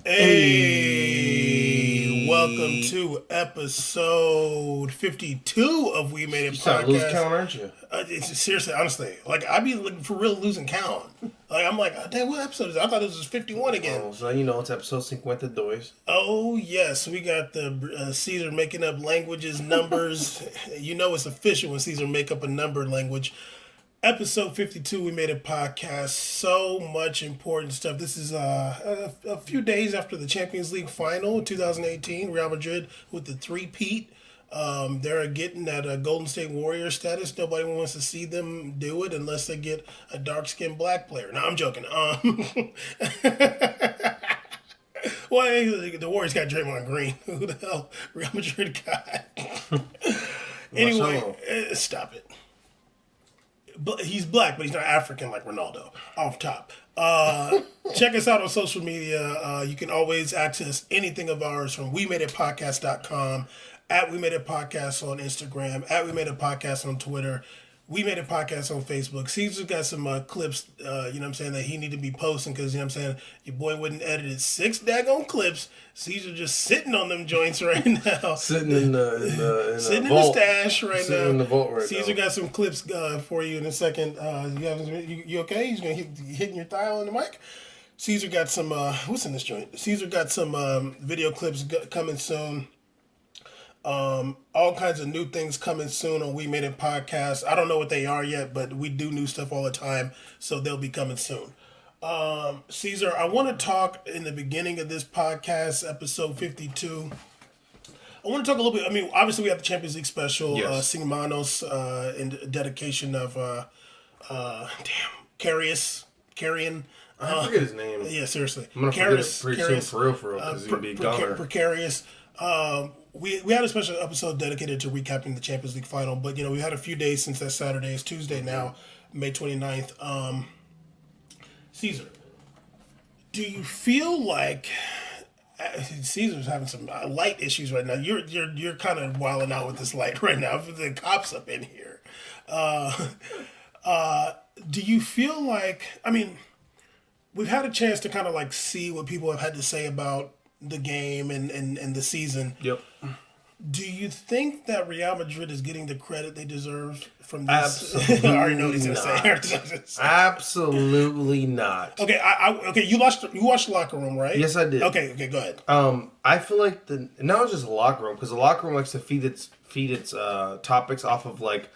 Hey, welcome to episode 52 of We Made It You start losing Podcast. count, aren't you? It's seriously, honestly, like I be looking for real losing count. Like I'm like, damn, what episode is it? I thought it was 51 again. Oh, so you know it's episode 52. Oh yes, we got the Caesar making up languages, numbers. You know it's official when Caesar make up a number language. Episode 52, We Made a Podcast. So much important stuff. This is a few days after the Champions League final 2018. Real Madrid with the three-peat. They're getting that Golden State Warrior status. Nobody wants to see them do it unless they get a dark-skinned black player. No, I'm joking. Well, the Warriors got Draymond Green. Who the hell Real Madrid got? Anyway, stop it. He's black, but he's not African like Ronaldo. Off top. Check us out on social media. You can always access anything of ours from WeMadeItPodcast.com, at We Made It Podcast on Instagram, at We Made It Podcast on Twitter, We Made It Podcast on Facebook. Caesar's got some clips, you know what I'm saying, that he need to be posting because, you know what I'm saying, your boy wouldn't edit 6 daggone clips. Caesar just sitting on them joints right now. Sitting in the stash right now. Sitting in the vault right Caesar now. got some clips for you in a second. You okay? He's gonna hitting your thigh on the mic. Caesar got some what's in this joint? Caesar got some video clips coming soon. All kinds of new things coming soon on We Made It Podcast. I don't know what they are yet, but we do new stuff all the time, so they'll be coming soon. Caesar, I want to talk in the beginning of this podcast, episode 52. I want to talk a little bit. I mean, obviously we have the Champions League special, Yes. Sing Manos, in dedication of Carrion. I forget his name. Yeah, seriously. I'm gonna forget it pretty soon for real, because he's gonna be a goner. Precarious. We had a special episode dedicated to recapping the Champions League final, but you know we had a few days since that Saturday. It's Tuesday now, May 29th. Caesar, do you feel like Caesar's having some light issues right now? You're kind of wilding out with this light right now. The cops up in here. Do you feel like? I mean, we've had a chance to kind of like see what people have had to say about the game and the season. Yep. Do you think that Real Madrid is getting the credit they deserve from this? Absolutely I already know what he's going to say. Absolutely not. Okay, okay. You watched Locker Room, right? Yes, I did. Okay, go ahead. I feel like not just the locker room, because the locker room likes to feed its topics off of like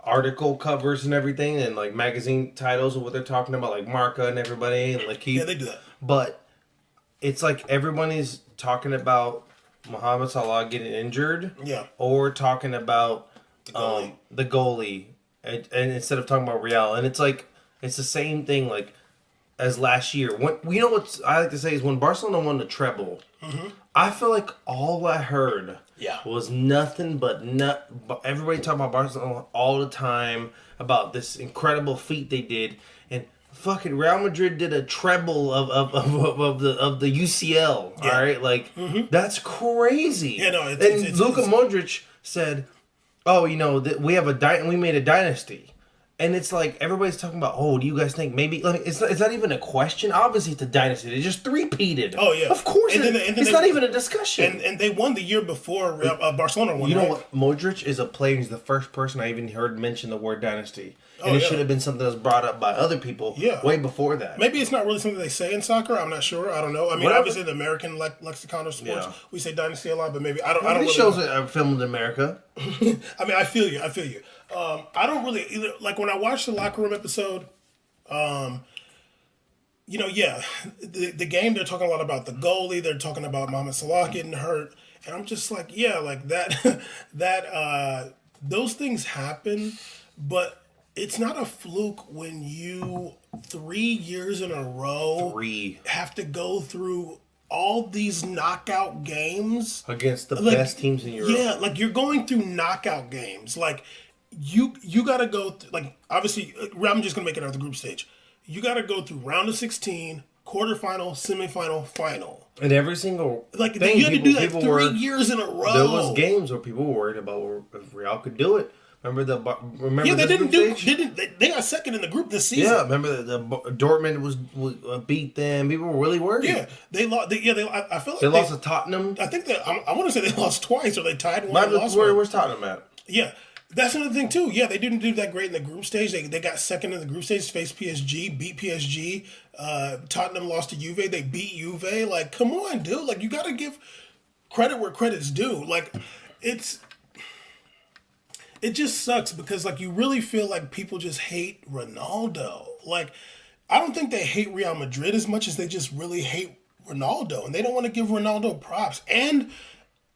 article covers and everything, and like magazine titles of what they're talking about, like Marca and everybody, and like Yeah, they do that. But it's like everyone is talking about Mohamed Salah getting injured, Yeah, or talking about goalie. the goalie, and instead of talking about Real, and it's like it's the same thing like as last year. When you know what I like to say is when Barcelona won the treble, I feel like all I heard was nothing but everybody talking about Barcelona all the time about this incredible feat they did, and fucking Real Madrid did a treble of the UCL. Yeah. All right, like that's crazy. Yeah, no, and Luka Modric said, "Oh, you know that we made a dynasty." And it's like everybody's talking about, oh, do you guys think maybe like it's not even a question? Obviously, it's a dynasty. They just three-peated. Oh yeah, of course. It's not even a discussion. And they won the year before Barcelona won. You know what? Modric is a player. He's the first person I even heard mention the word dynasty, and it should have been something that was brought up by other people. Way before that. Maybe it's not really something they say in soccer. I'm not sure. I don't know. I mean, obviously the American lexicon of sports, we say dynasty a lot, but maybe I don't. These shows are filmed in America. I mean, I feel you. I don't really either. Like when I watched the Locker Room episode, you know, the game, they're talking a lot about the goalie. They're talking about Mohamed Salah getting hurt, and I'm just like, like that those things happen, but it's not a fluke when you 3 years in a row have to go through all these knockout games against the best teams in Europe. Yeah, like you're going through knockout games. Like you got to go through, like obviously I'm just going to make it out of the group stage. You got to go through round of 16, quarterfinal, semifinal, final. And every single like thing, you had to do that 3 years in a row. There was games where people were worried about if Real could do it. Remember Yeah, they this didn't group do. stage? They got second in the group this season. Yeah, remember the Dortmund was beat them. People were really worried. Yeah, they lost. I feel like They lost to Tottenham. I think that I want to say they lost twice, or they tied one and lost Where's one. Tottenham at? Yeah, that's another thing too. Yeah, they didn't do that great in the group stage. They got second in the group stage, faced PSG, beat PSG. Tottenham lost to Juve. They beat Juve. Like, come on, dude. Like, you got to give credit where credit's due. Like, it just sucks because like you really feel like people just hate Ronaldo. Like, I don't think they hate Real Madrid as much as they just really hate Ronaldo, and they don't want to give Ronaldo props. And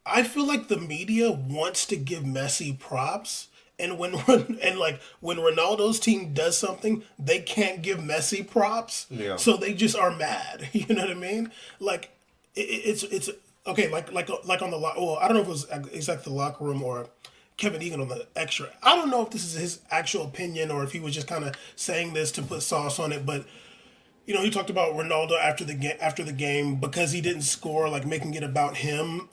I feel like the media wants to give Messi props, and when when Ronaldo's team does something, they can't give Messi props, Yeah. so they just are mad. You know what I mean? Like it's okay. Like on the well, I don't know if it was exactly the locker room or Kevin Egan on the extra. I don't know if this is his actual opinion or if he was just kind of saying this to put sauce on it, but. You know, he talked about Ronaldo after the game because he didn't score, like making it about him.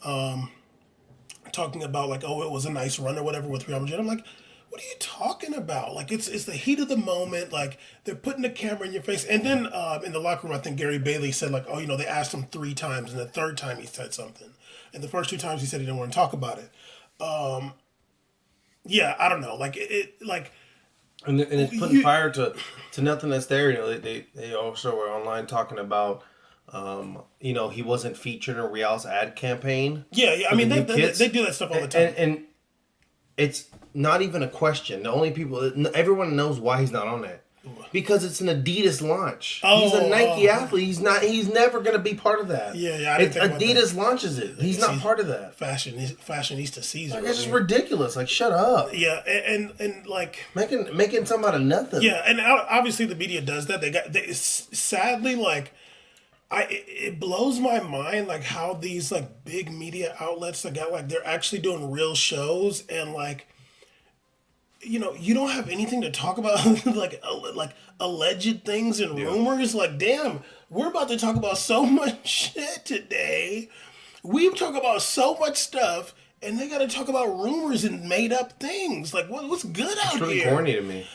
Talking about like, oh, it was a nice run or whatever with Real Madrid. I'm like, what are you talking about? Like, it's the heat of the moment. Like, they're putting the camera in your face. And then in the locker room, I think Gary Bailey said like, oh, you know, they asked him 3 times, and the third time he said something, and the first 2 times he said he didn't want to talk about it. Yeah, I don't know. Like And it's putting fire to nothing that's there. You know, they also were online talking about, you know, he wasn't featured in Real's ad campaign. Yeah. I mean, they do that stuff all the time. And it's not even a question. The only everyone knows why he's not on that. Because it's an Adidas launch. He's a Nike athlete. He's never going to be part of that. Yeah. I didn't think about Adidas launches it. He's not part of that. Fashionista Caesar. Like, it's just ridiculous. Like, shut up. Yeah, and like making something out of nothing. Yeah, and obviously the media does that. Sadly, like it blows my mind like how these like big media outlets they're actually doing real shows, and like, you know, you don't have anything to talk about like alleged things and rumors. Like, damn, we're about to talk about so much shit today. We've talked about so much stuff, and they got to talk about rumors and made up things. Like, what's good out here? It's really corny to me.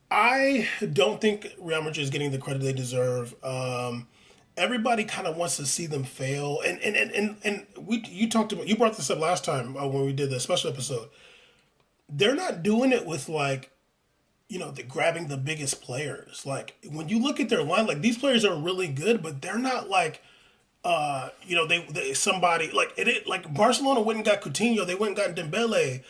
I don't think Real Madrid is getting the credit they deserve. Everybody kind of wants to see them fail, and you brought this up last time when we did the special episode. They're not doing it with like, you know, grabbing the biggest players. Like, when you look at their line, like, these players are really good, but they're not like, you know, they somebody like like Barcelona went and got Coutinho, they went and got Dembele.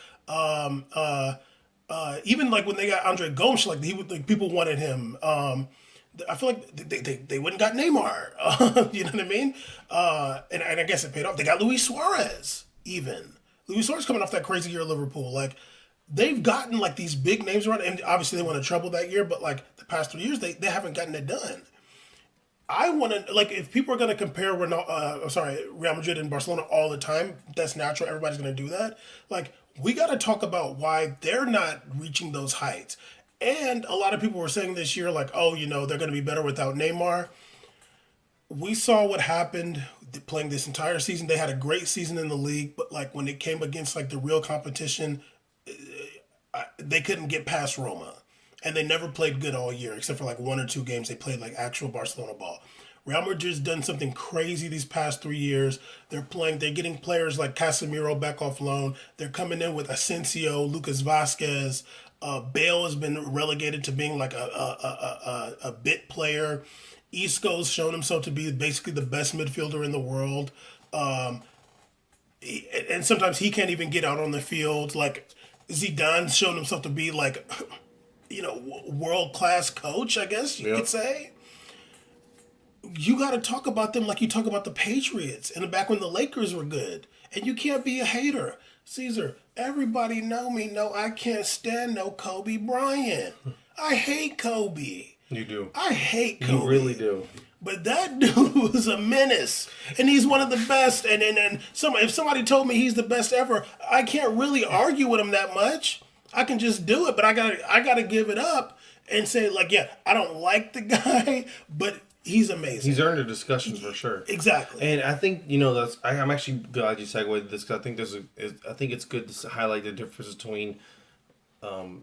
Even like when they got Andre Gomes, like people wanted him. I feel like they went and got Neymar. You know what I mean? And I guess it paid off. They got Luis Suarez. Even Luis Suarez coming off that crazy year at Liverpool, like. They've gotten like these big names around, and obviously they won a treble that year. But like the past 3 years, they haven't gotten it done. I want to like if people are going to compare Real Madrid and Barcelona all the time, that's natural. Everybody's going to do that. Like, we got to talk about why they're not reaching those heights. And a lot of people were saying this year, like, oh, you know, they're going to be better without Neymar. We saw what happened playing this entire season. They had a great season in the league, but like when it came against like the real competition, they couldn't get past Roma, and they never played good all year except for like 1 or 2 games they played like actual Barcelona ball. Real Madrid's done something crazy these past 3 years. They're getting players like Casemiro back off loan. They're coming in with Asensio, Lucas Vazquez. Bale has been relegated to being like a bit player. Isco's shown himself to be basically the best midfielder in the world. And sometimes he can't even get out on the field. Like, Zidane's shown himself to be like, you know, world-class coach, I guess you could say. You got to talk about them like you talk about the Patriots and back when the Lakers were good. And you can't be a hater. Caesar, everybody know me. No, I can't stand no Kobe Bryant. I hate Kobe. You do. I hate Kobe. You really do. But that dude was a menace, and he's one of the best. And if somebody told me he's the best ever, I can't really argue with him that much. I can just do it, but I gotta give it up and say like, yeah, I don't like the guy, but he's amazing. He's earned a discussion for sure. Exactly. And I think, you know, I'm actually glad you segued this because I think I think it's good to highlight the difference between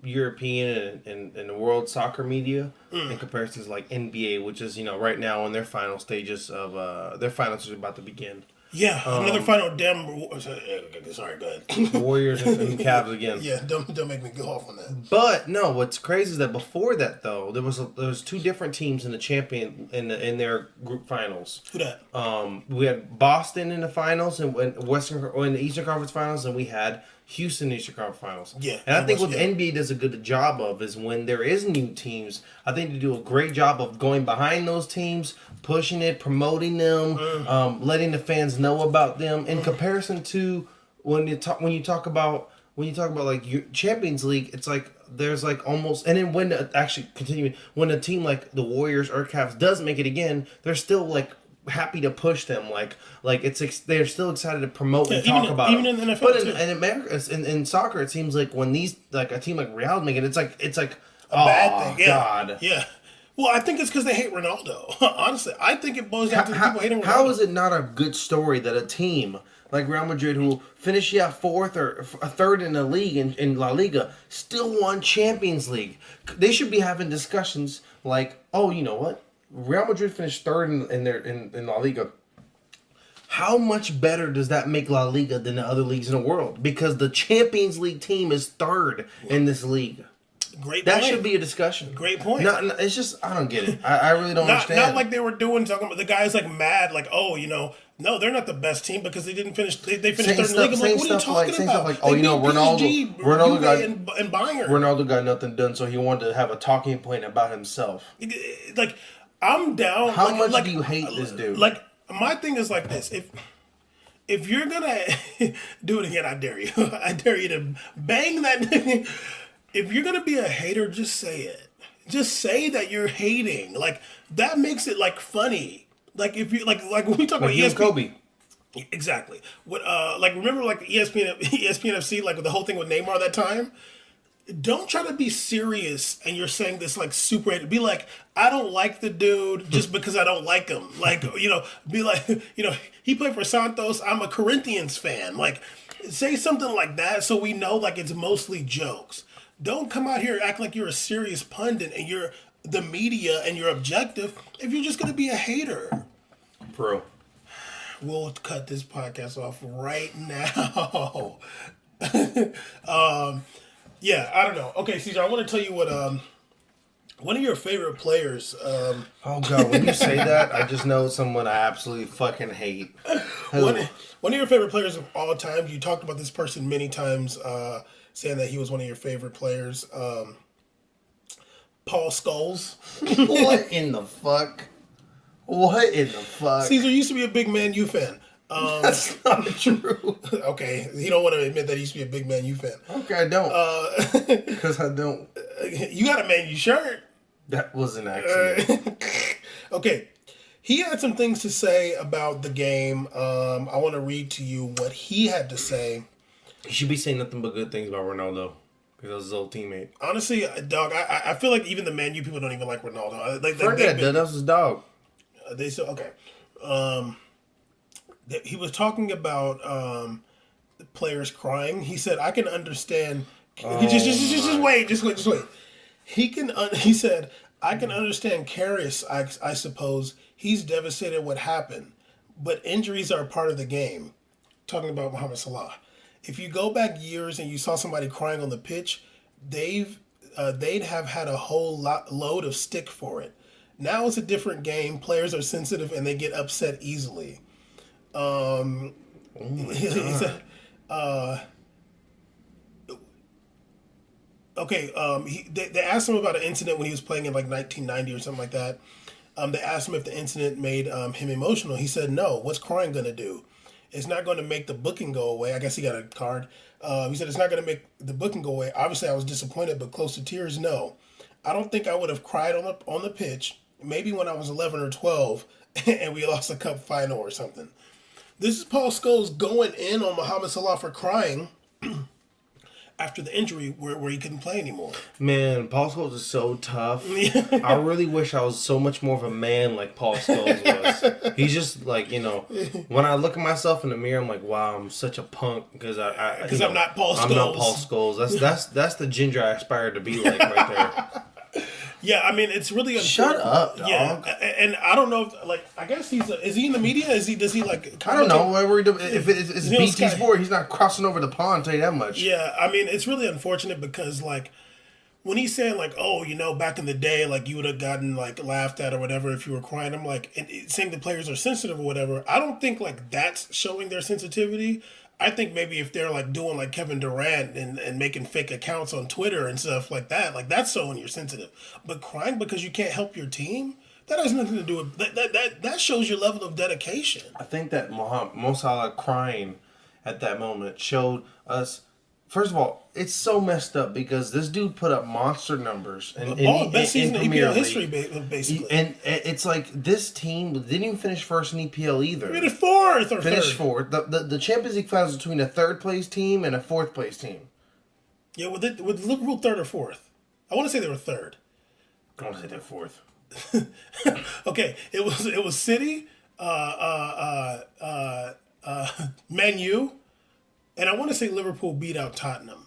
European and the world soccer media in comparison to like NBA, which is right now in their final stages of their finals are about to begin. Yeah, another final damn. Sorry, go ahead. Warriors and Cavs again. Yeah, don't make me go off on that. But no, what's crazy is that before that though, there was two different teams in the champion in their group finals. Who that? We had Boston in the finals and in the Eastern Conference Finals, and we had Houston in the Eastern Conference Finals. Yeah, and I think what the NBA does a good job of is when there is new teams, I think they do a great job of going behind those teams, pushing it, promoting them, letting the fans know about them. In comparison to when you talk about like your Champions League, it's like there's like almost, and then when when a team like the Warriors or Cavs does make it again, they're still like happy to push them, like they're still excited to promote and talk about even them. In the NFL, but in America, in soccer, it seems like when these like a team like Real make it, it's like a bad thing. Yeah. God, yeah. Well, I think it's because they hate Ronaldo. Honestly, I think it boils down to the people hating Ronaldo. How is it not a good story that a team like Real Madrid, who finished fourth or third in the league in La Liga, still won Champions League? They should be having discussions like, oh, you know what? Real Madrid finished third in La Liga. How much better does that make La Liga than the other leagues in the world? Because the Champions League team is third in this league. Great That point. should be a discussion. Great point. No, it's just, I don't get it. I really don't understand. Not like they were talking about the guys like mad, like, oh, no, they're not the best team because they didn't finish. They finished third in the league. I'm like, what are you talking about? Like, oh, Ronaldo got and Bayern. Ronaldo got nothing done, so he wanted to have a talking point about himself. Like, I'm down. How much do you hate this dude? Like, my thing is like this: if you're gonna do it again, I dare you. I dare you to bang that. If you're gonna be a hater, just say it. Just say that you're hating. Like, that makes it like funny. Like, if you like when we talk about ESPN, Kobe. Exactly. What like remember like ESPN FC, like with the whole thing with Neymar that time. Don't try to be serious and you're saying this like super hater. Be like, I don't like the dude just because I don't like him. Like, be like, he played for Santos. I'm a Corinthians fan. Like, say something like that so we know like it's mostly jokes. Don't come out here and act like you're a serious pundit and you're the media and you're objective if you're just going to be a hater. Bro. We'll cut this podcast off right now. Yeah, I don't know. Okay, Caesar, I want to tell you what one of your favorite players. Oh God, when you say that, I just know someone I absolutely fucking hate. One of your favorite players of all time. You talked about this person many times, saying that he was one of your favorite players. Paul Scholes. What in the fuck? What in the fuck? Caesar used to be a big Man U fan. That's not true. Okay, he don't want to admit that he used to be a big Man U fan. Okay, I don't. Because I don't. You got a Man U shirt. That was an accident. Okay, he had some things to say about the game. I want to read to you what he had to say. He should be saying nothing but good things about Ronaldo. Because that was his old teammate. Honestly, dog, I feel like even the Man U people don't even like Ronaldo. That was his dog. They said, okay. He was talking about the players crying. He said, "I can understand." Just wait. He said, "I can understand Karius. I suppose he's devastated what happened, but injuries are part of the game." Talking about Mohamed Salah. If you go back years and you saw somebody crying on the pitch, they'd have had a whole load of stick for it. Now it's a different game. Players are sensitive and they get upset easily. He said, they asked him about an incident when he was playing in like 1990 or something like that. They asked him if the incident made him emotional. He said, no. What's crying going to do? It's not going to make the booking go away. I guess he got a card. He said, it's not going to make the booking go away. Obviously, I was disappointed, but close to tears, no. I don't think I would have cried on the pitch. Maybe when I was 11 or 12 and we lost a cup final or something. This is Paul Scholes going in on Mohamed Salah for crying after the injury where he couldn't play anymore. Man, Paul Scholes is so tough. I really wish I was so much more of a man like Paul Scholes was. He's just like, when I look at myself in the mirror, I'm like, wow, I'm such a punk because I'm not Paul Scholes. I'm not Paul Scholes. That's the ginger I aspire to be like right there. Yeah, I mean, it's really shut up, dog. Yeah, and I don't know if, I guess is he in the media? Does he like? I don't know. If it's BT Sport, he's not crossing over the pond. I'll tell you that much. Yeah, I mean, it's really unfortunate because when he's saying oh, back in the day, you would have gotten laughed at or whatever if you were crying. I'm saying the players are sensitive or whatever. I don't think that's showing their sensitivity. I think maybe if they're doing Kevin Durant and making fake accounts on Twitter and stuff like that, that's showing you're sensitive. But crying because you can't help your team, that has nothing to do with that shows your level of dedication. I think that Mo Salah crying at that moment showed us. First of all, it's so messed up because this dude put up monster numbers best season in EPL history, basically. And it's this team didn't even finish first in EPL either. Finished fourth or finished third. Fourth. The Champions League finals between a third place team and a fourth place team. Yeah, with Liverpool third or fourth. I want to say they were third. I want to say they're fourth. Okay, it was City, Man U. And I want to say Liverpool beat out Tottenham.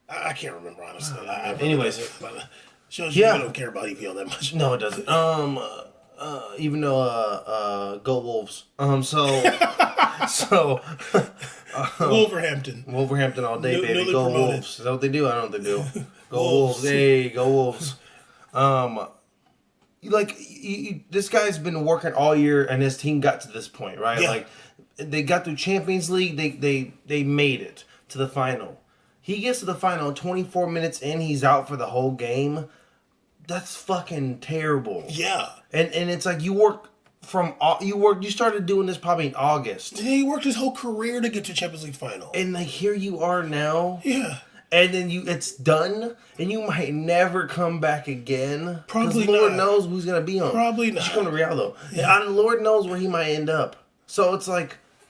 I can't remember, honestly. Anyways. Shows you don't care about EPL that much. No, it doesn't. Even though, go Wolves. Wolverhampton. Wolverhampton all day, baby. Go promoted. Wolves. Is that what they do? I don't know what they do. Go Wolves. Hey, go Wolves. This guy's been working all year, and his team got to this point, right? Yeah. They got through Champions League. They made it to the final. He gets to the final 24 minutes in. He's out for the whole game. That's fucking terrible. Yeah. And it's you started doing this probably in August. Yeah, he worked his whole career to get to Champions League final. And here you are now. Yeah. And then it's done, and you might never come back again. Probably not. Lord not. knows who's gonna be on. Probably not. He's going to Real though. Yeah. And Lord knows where he might end up. So it's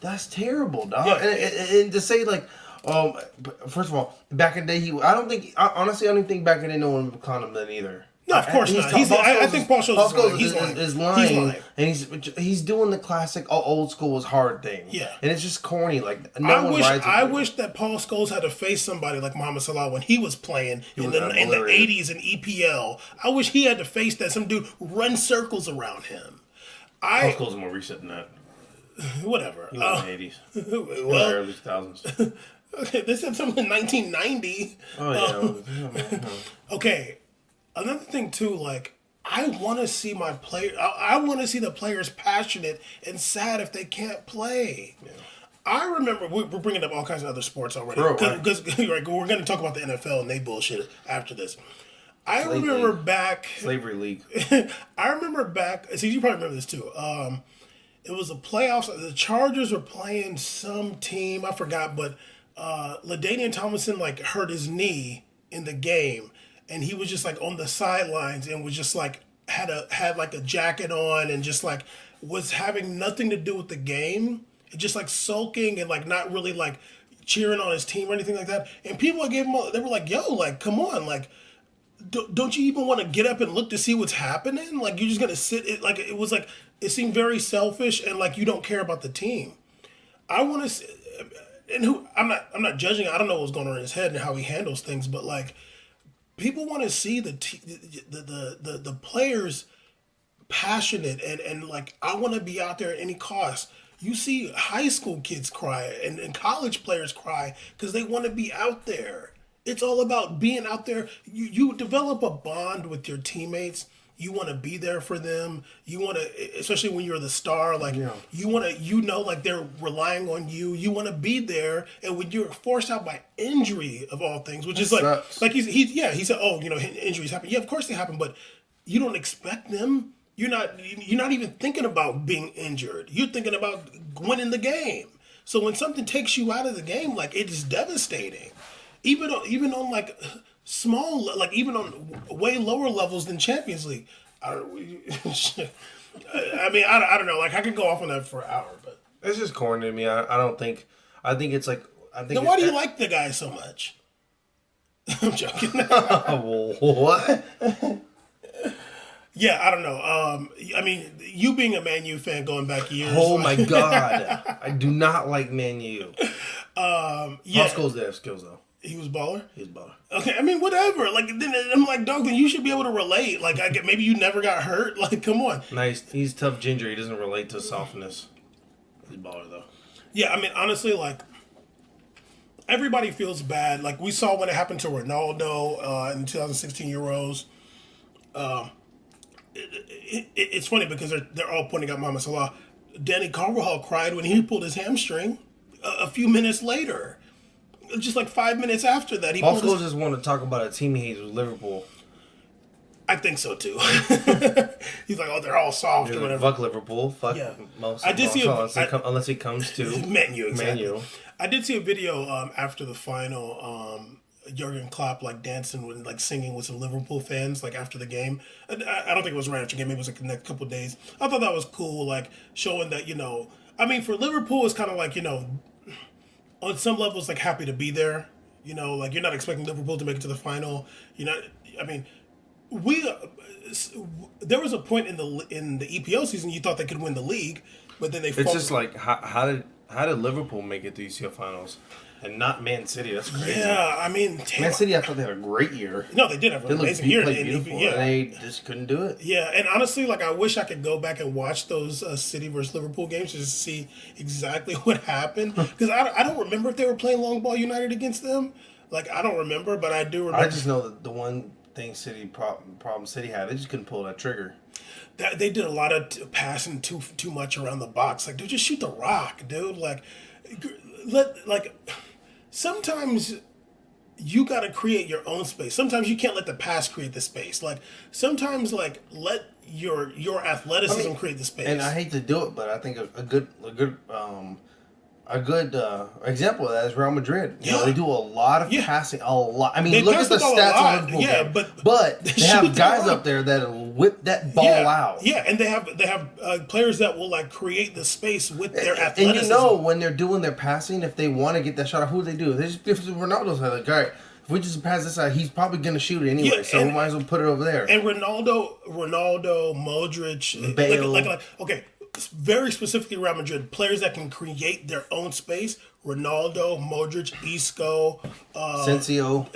that's terrible, dog. Yeah. And to say first of all, back in the day, honestly, I don't think back in the day no one would clown him then either. No, of course not. I think Paul Scholes is lying. And he's doing the classic old school was hard thing. Yeah. And it's just corny. I wish that Paul Scholes had to face somebody like Mohamed Salah when he was playing in the 80s in EPL. I wish he had to face that. Some dude run circles around him. Paul Scholes is more recent than that. Whatever. He was in the 80s. Well, early 2000s. Okay, they said something in 1990. Oh, yeah. Okay. Another thing too, I want to see my player. I want to see the players passionate and sad if they can't play. Yeah. I remember we're bringing up all kinds of other sports already because we're going to talk about the NFL and they bullshit after this. I remember back Slavery League. I remember back. See, you probably remember this too. It was the playoffs. The Chargers were playing some team. I forgot, but LaDainian Tomlinson hurt his knee in the game. And he was just on the sidelines and was just had a jacket on and just was having nothing to do with the game, just sulking and not really cheering on his team or anything like that. And people gave him, they were like, "Yo, come on, don't you even want to get up and look to see what's happening? You're just gonna sit." It was it seemed very selfish and you don't care about the team. I want to, and I'm not judging. I don't know what's going on in his head and how he handles things, but people want to see the players passionate and I want to be out there at any cost. You see high school kids cry and college players cry because they want to be out there. It's all about being out there. You develop a bond with your teammates. You want to be there for them. You want to, especially when you're the star, you want to, they're relying on you. You want to be there. And when you're forced out by injury of all things, which is he said, oh, injuries happen. Yeah, of course they happen, but you don't expect them. You're not even thinking about being injured. You're thinking about winning the game. So when something takes you out of the game, it is devastating. Even on small, even on way lower levels than Champions League. I mean, I don't know. I could go off on that for an hour, but it's just corny to me. I don't think. I think it's I think. Then why do you like the guy so much? I'm joking. What? Yeah, I don't know. I mean, you being a Man U fan going back years. Oh my god. I do not like Man U. Yeah, How skills they have skills though. he was baller. He's a baller. Okay, I mean, whatever. Like, then I'm like, dog, then you should be able to relate. Like, maybe you never got hurt. Like, come on. Nice. He's tough ginger. He doesn't relate to softness. He's a baller though. Yeah, I mean, honestly, like, everybody feels bad. Like, we saw when it happened to Ronaldo in 2016 Euros. It's funny because they're all pointing out Mohamed Salah. Danny Carvajal cried when he pulled his hamstring a few minutes later. Just like 5 minutes after that, he Paul pulled Scholes just want to talk about a team he hates with Liverpool. I think so too. He's like, oh, they're all soft He's or like, whatever. fuck Liverpool. Fuck Yeah. most. I did see unless he comes to Man U, exactly. Man U. I did see a video after the final. Jurgen Klopp like dancing with like singing with some Liverpool fans like after the game. I don't think it was right after the game. Maybe it was like the next couple of days. I thought that was cool, like showing that I mean, for Liverpool, it's kind of like on some levels like happy to be there. Like you're not expecting Liverpool to make it to the final. I mean, there was a point in the EPL season you thought they could win the league, but then they. It's just like how did Liverpool make it to UCL finals and not Man City? That's crazy. Yeah, I mean, Man City, I thought they had a great year. No, they did have an amazing year. Played beautiful, and they just couldn't do it. Yeah, and honestly, like I wish I could go back and watch those City versus Liverpool games just to see exactly what happened. Because I don't remember if they were playing Long Ball United against them. Like I don't remember, but I do remember. I just know that the one thing problem City had, they just couldn't pull that trigger. They did a lot of passing too much around the box. Like, dude, just shoot the rock, dude. Like, sometimes you got to create your own space. Sometimes you can't let the pass create the space. Like sometimes, like let your athleticism create the space. And I hate to do it, but I think a good example of that is Real Madrid. They do a lot of passing, a lot. I mean, look at the stats on Liverpool. Yeah, but they have guys up there that whip that ball out. Yeah, and they have players that will like create the space with their athleticism. And when they're doing their passing, if they want to get that shot, who do they do? They just if Ronaldo's like, all right, if we just pass this out, he's probably gonna shoot it anyway. So we might as well put it over there. And Ronaldo, Modric, Bale. like okay. Very specifically Real Madrid, players that can create their own space. Ronaldo, Modric, Isco, Asensio.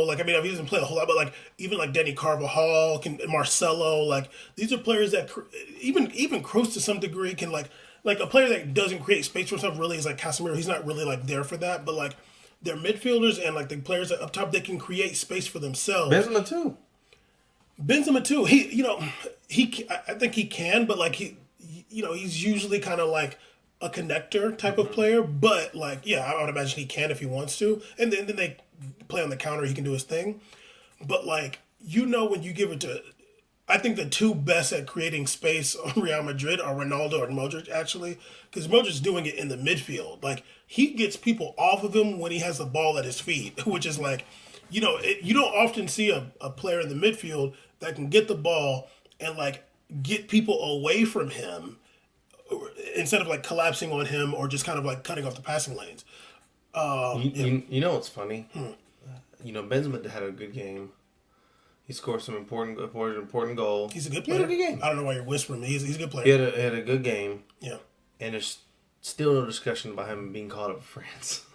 Like, I mean, he doesn't play a whole lot, but like even like Danny Carvajal, Marcelo. Like these are players that even Kroos to some degree can like a player that doesn't create space for himself really is like Casemiro. He's not really like there for that, but like they're midfielders and like the players up top they can create space for themselves. Benzema too. I think he can, but like he's usually kind of like a connector type of player. But like, yeah, I would imagine he can if he wants to. And then they play on the counter, he can do his thing. But like, when you give it to, I think the two best at creating space on Real Madrid are Ronaldo and Modric actually, because Modric's doing it in the midfield. Like he gets people off of him when he has the ball at his feet, which is like, you don't often see a player in the midfield that can get the ball and like get people away from him instead of like collapsing on him or just kind of like cutting off the passing lanes. You know what's funny? Benzema had a good game. He scored some important goal. He's a good player. He had a good game. I don't know why you're whispering me. He's a good player. He had a good game. Yeah. And there's still no discussion about him being called up for France.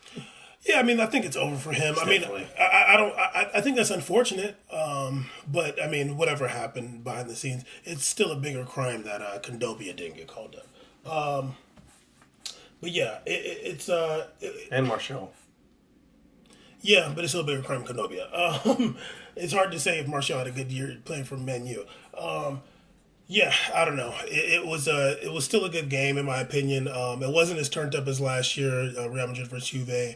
Yeah, I mean, I think it's over for him. Definitely. I think that's unfortunate. But I mean, whatever happened behind the scenes, it's still a bigger crime that Kondobia didn't get called up. But yeah, it's and Martial. Yeah, but it's still a bigger crime than Kondobia. It's hard to say if Martial had a good year playing for Man U. Yeah, I don't know. It was still a good game in my opinion. It wasn't as turned up as last year, Real Madrid versus Juve.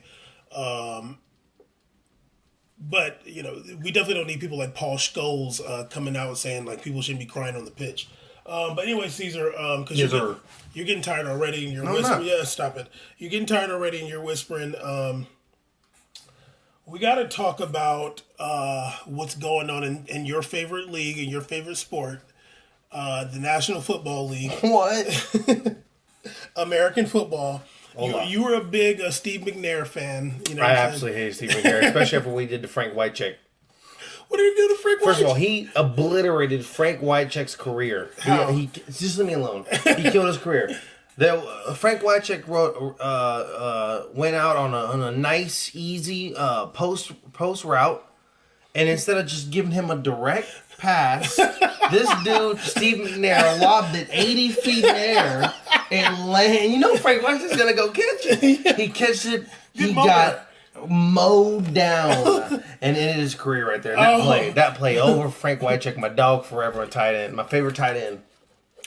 But we definitely don't need people like Paul Scholes coming out saying like people shouldn't be crying on the pitch. But anyway, Caesar, because you're getting tired already and you're whispering. Yeah, stop it. You're getting tired already and you're whispering. We got to talk about what's going on in your favorite league and your favorite sport, the National Football League. What? American football. You were a big Steve McNair fan. You know, I absolutely hate Steve McNair, especially after what he did to Frank Whitecheck. What did he do to Frank Whitecheck? First of all, he obliterated Frank Whitecheck's career. How? He just leave me alone. He killed his career. Frank Whitecheck went out on a nice, easy post route, and instead of just giving him a direct pass, this dude Steve McNair lobbed it 80 feet in the air and landed. You know Frank Whitecheck's gonna go catch it. He catches it. He got mowed down and ended his career right there. That play over Frank Whitecheck, my dog forever, a tight end, my favorite tight end.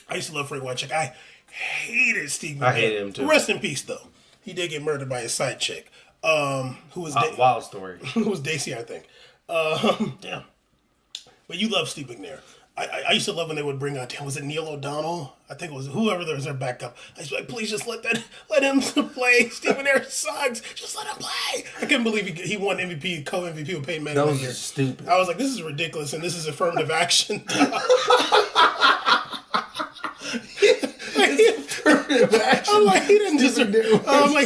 I used to love Frank Whitecheck. I hated Steve McNair. I hated him too. Rest in peace, though. He did get murdered by his side chick, who was wild story. Who was Daisy, I think. Yeah. But you love Steve McNair. I used to love when they would bring out, was it Neil O'Donnell? I think it was whoever was their backup. I used to be like, please just let him play. Steve McNair sucks. Just let him play. I couldn't believe he won MVP, co-MVP with Peyton Manning. That was just stupid. I was like, this is ridiculous, and this is affirmative action. I'm like, he didn't deserve. I'm like,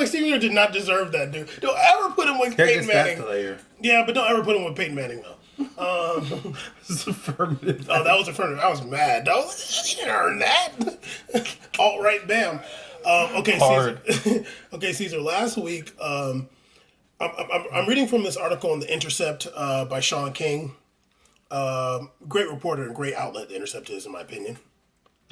Steve McNair did not deserve that, dude. Don't ever put him with Peyton Manning. Yeah, but don't ever put him with Peyton Manning though. It's affirmative. Oh, that was affirmative. I was mad. He didn't earn that. All right, bam. Okay, Hard. Caesar. Okay, Caesar. Last week, I'm reading from this article on The Intercept by Sean King. Great reporter and great outlet, The Intercept is, in my opinion.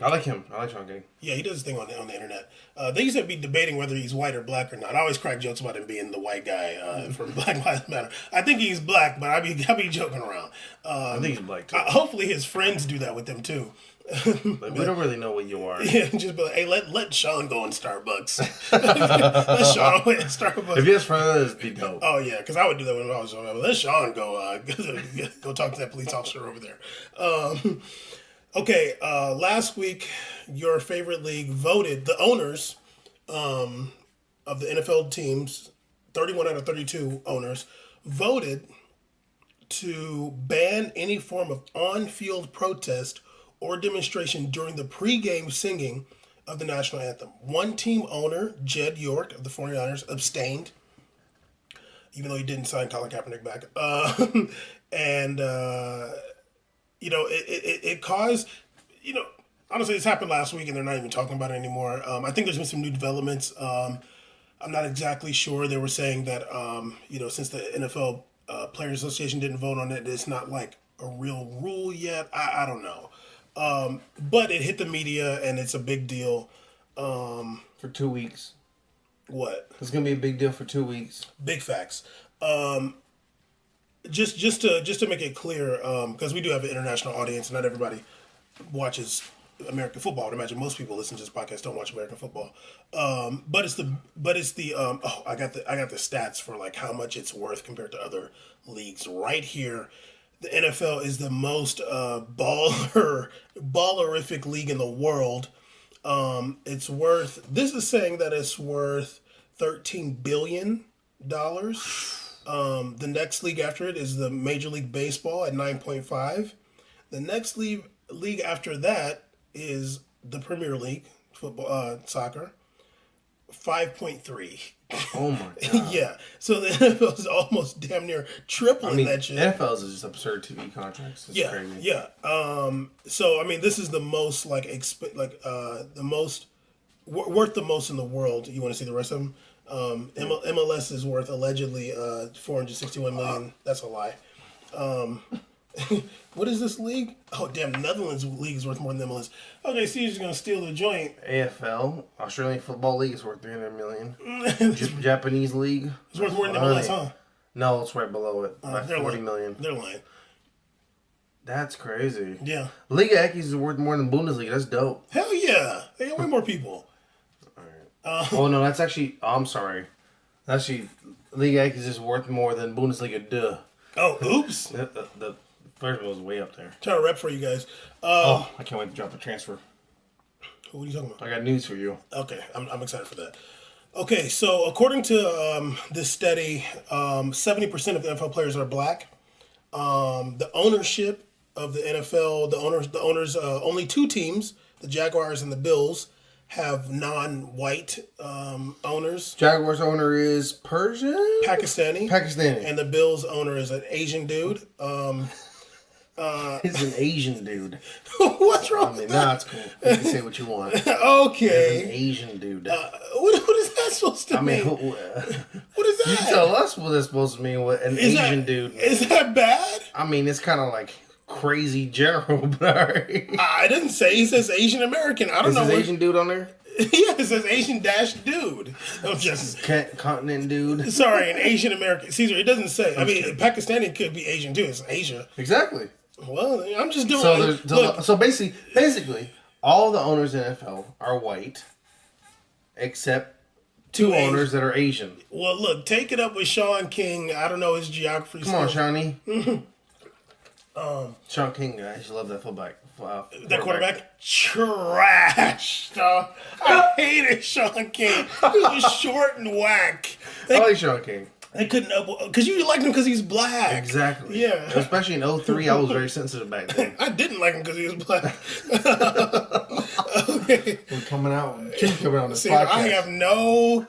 I like him. I like Sean King. Yeah, he does his thing on the internet. They used to be debating whether he's white or black or not. I always crack jokes about him being the white guy from Black Lives Matter. I think he's black, but I be joking around. I think he's black too. Hopefully his friends do that with him too. Like, we don't really know what you are. Yeah, just be like, hey, let Sean go in Starbucks. Let Sean go in Starbucks. If he has friends, it'd be dope. Oh yeah, because I would do that when I was young. Let Sean go go talk to that police officer over there. Okay, last week, your favorite league voted, the owners of the NFL teams, 31 out of 32 owners, voted to ban any form of on-field protest or demonstration during the pregame singing of the national anthem. One team owner, Jed York of the 49ers, abstained, even though he didn't sign Colin Kaepernick back. It caused, honestly, this happened last week and they're not even talking about it anymore. I think there's been some new developments. I'm not exactly sure. They were saying that, since the NFL Players Association didn't vote on it, it's not like a real rule yet. I don't know. But it hit the media and it's a big deal. For 2 weeks. What? It's going to be a big deal for 2 weeks. Big facts. Just to make it clear, because we do have an international audience, not everybody watches American football. I would imagine most people listen to this podcast don't watch American football. But it's the I got the stats for like how much it's worth compared to other leagues right here. The NFL is the most ballerific league in the world. This is saying that it's worth $13 billion. The next league after it is the Major League Baseball at 9.5. The next league after that is the Premier League football, soccer, 5.3. Oh my god! Yeah, so the NFL is almost damn near tripling that shit. NFL is just absurd TV contracts. It's crazy. Yeah. So I mean, this is the most worth the most in the world. You want to see the rest of them? MLS is worth allegedly $461 million. That's a lie. What is this league? Oh damn, Netherlands league is worth more than MLS. Okay, Caesar's gonna steal the joint. AFL, Australian Football League, is worth $300 million. Japanese league, it's worth more than MLS, huh? No, it's right below it. By $40 million. They're lying. That's crazy. Yeah. Liga MX is worth more than Bundesliga. That's dope. Hell yeah, they got way more people. Oh no, that's actually. Oh, I'm sorry. Actually, Liga MX is worth more than Bundesliga. Duh. Oh, oops. The first one was way up there. Trying to rep for you guys. I can't wait to drop the transfer. What are you talking about? I got news for you. Okay, I'm excited for that. Okay, so according to this study, 70% of the NFL players are black. The ownership of the NFL, the owners, only two teams, the Jaguars and the Bills, have non-white owners. Jaguars owner is Persian? Pakistani. And the Bills owner is an Asian dude. He's an Asian dude. What's wrong with that? Nah, it's cool. You can say what you want. Okay. He's an Asian dude. What is that supposed to mean? What is that? You tell us what it's supposed to mean. What an Asian dude. Is that bad? I mean, it's kind of like crazy general, but alright. It doesn't say. He says Asian American. I don't know. Is this Asian dude on there? Yeah, it says Asian dude. I'm just continent dude. Sorry, an Asian American. Caesar, it doesn't say. I mean, Pakistani could be Asian too. It's Asia. Exactly. Well, I'm just doing. So basically, all the owners in NFL are white, except two owners that are Asian. Well, look, take it up with Sean King. I don't know his geography. Come on, Shawnee. Sean King, I just love that fullback. That quarterback? Trash, dog. I hated Sean King. He was short and whack. I like Sean King. They couldn't, because you liked him because he's black. Exactly. Yeah. Especially in 03, I was very sensitive back then. I didn't like him because he was black. Okay. We're coming out on this See, podcast. I have no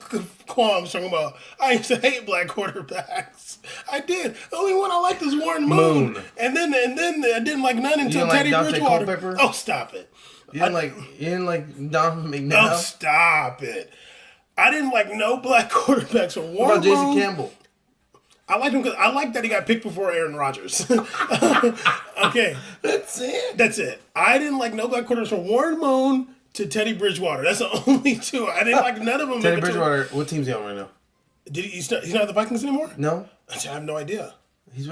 qualms talking about, I used to hate black quarterbacks. I did. The only one I liked was Warren Moon. And then I didn't like none until Teddy Bridgewater. Culpepper? Oh, stop it. You didn't like Don McNabb? Oh, stop it. I didn't like no black quarterbacks or Warren What about Jason Moon. Campbell? I like him because I like that he got picked before Aaron Rodgers. Okay. That's it. I didn't like no black quarterbacks from Warren Moon to Teddy Bridgewater. That's the only two. I didn't like none of them. Teddy Bridgewater, what team's he on right now? He's not at the Vikings anymore? No. I have no idea. He